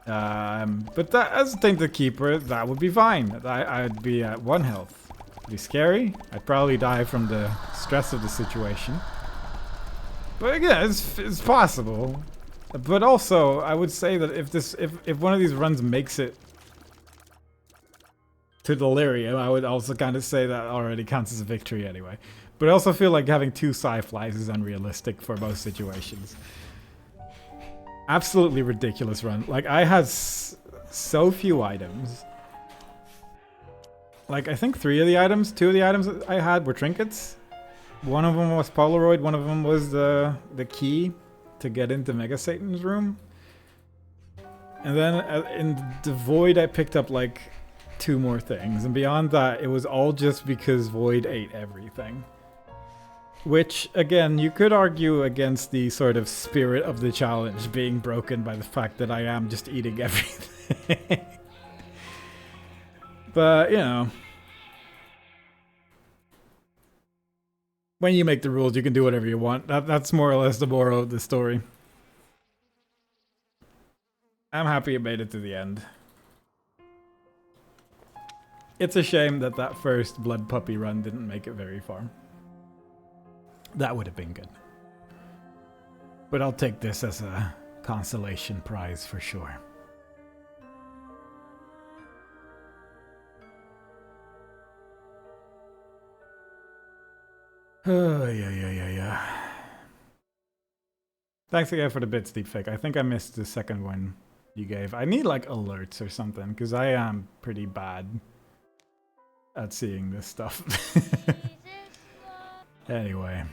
But that, as a thing to keeper, that would be fine. I'd be at 1 health. It'd be scary. I'd probably die from the stress of the situation. But again, it's possible. But also, I would say that if one of these runs makes it to delirium, I would also kind of say that already counts as a victory anyway. But I also feel like having 2 sci-flies is unrealistic for most situations. Absolutely ridiculous run. Like, I had so few items. Like, I think 2 of the items that I had were trinkets. One of them was Polaroid, one of them was the key to get into Mega Satan's room. And then in the Void, I picked up like 2 more things. And beyond that, it was all just because Void ate everything. Which, again, you could argue against the sort of spirit of the challenge being broken by the fact that I am just eating everything. But, you know, when you make the rules, you can do whatever you want. That's more or less the moral of the story. I'm happy it made it to the end. It's a shame that that first Blood Puppy run didn't make it very far. That would have been good. But I'll take this as a consolation prize for sure. Oh, yeah. Thanks again for the bits, Deepfake. I think I missed the second one you gave. I need like alerts or something, because I am pretty bad at seeing this stuff. Anyway.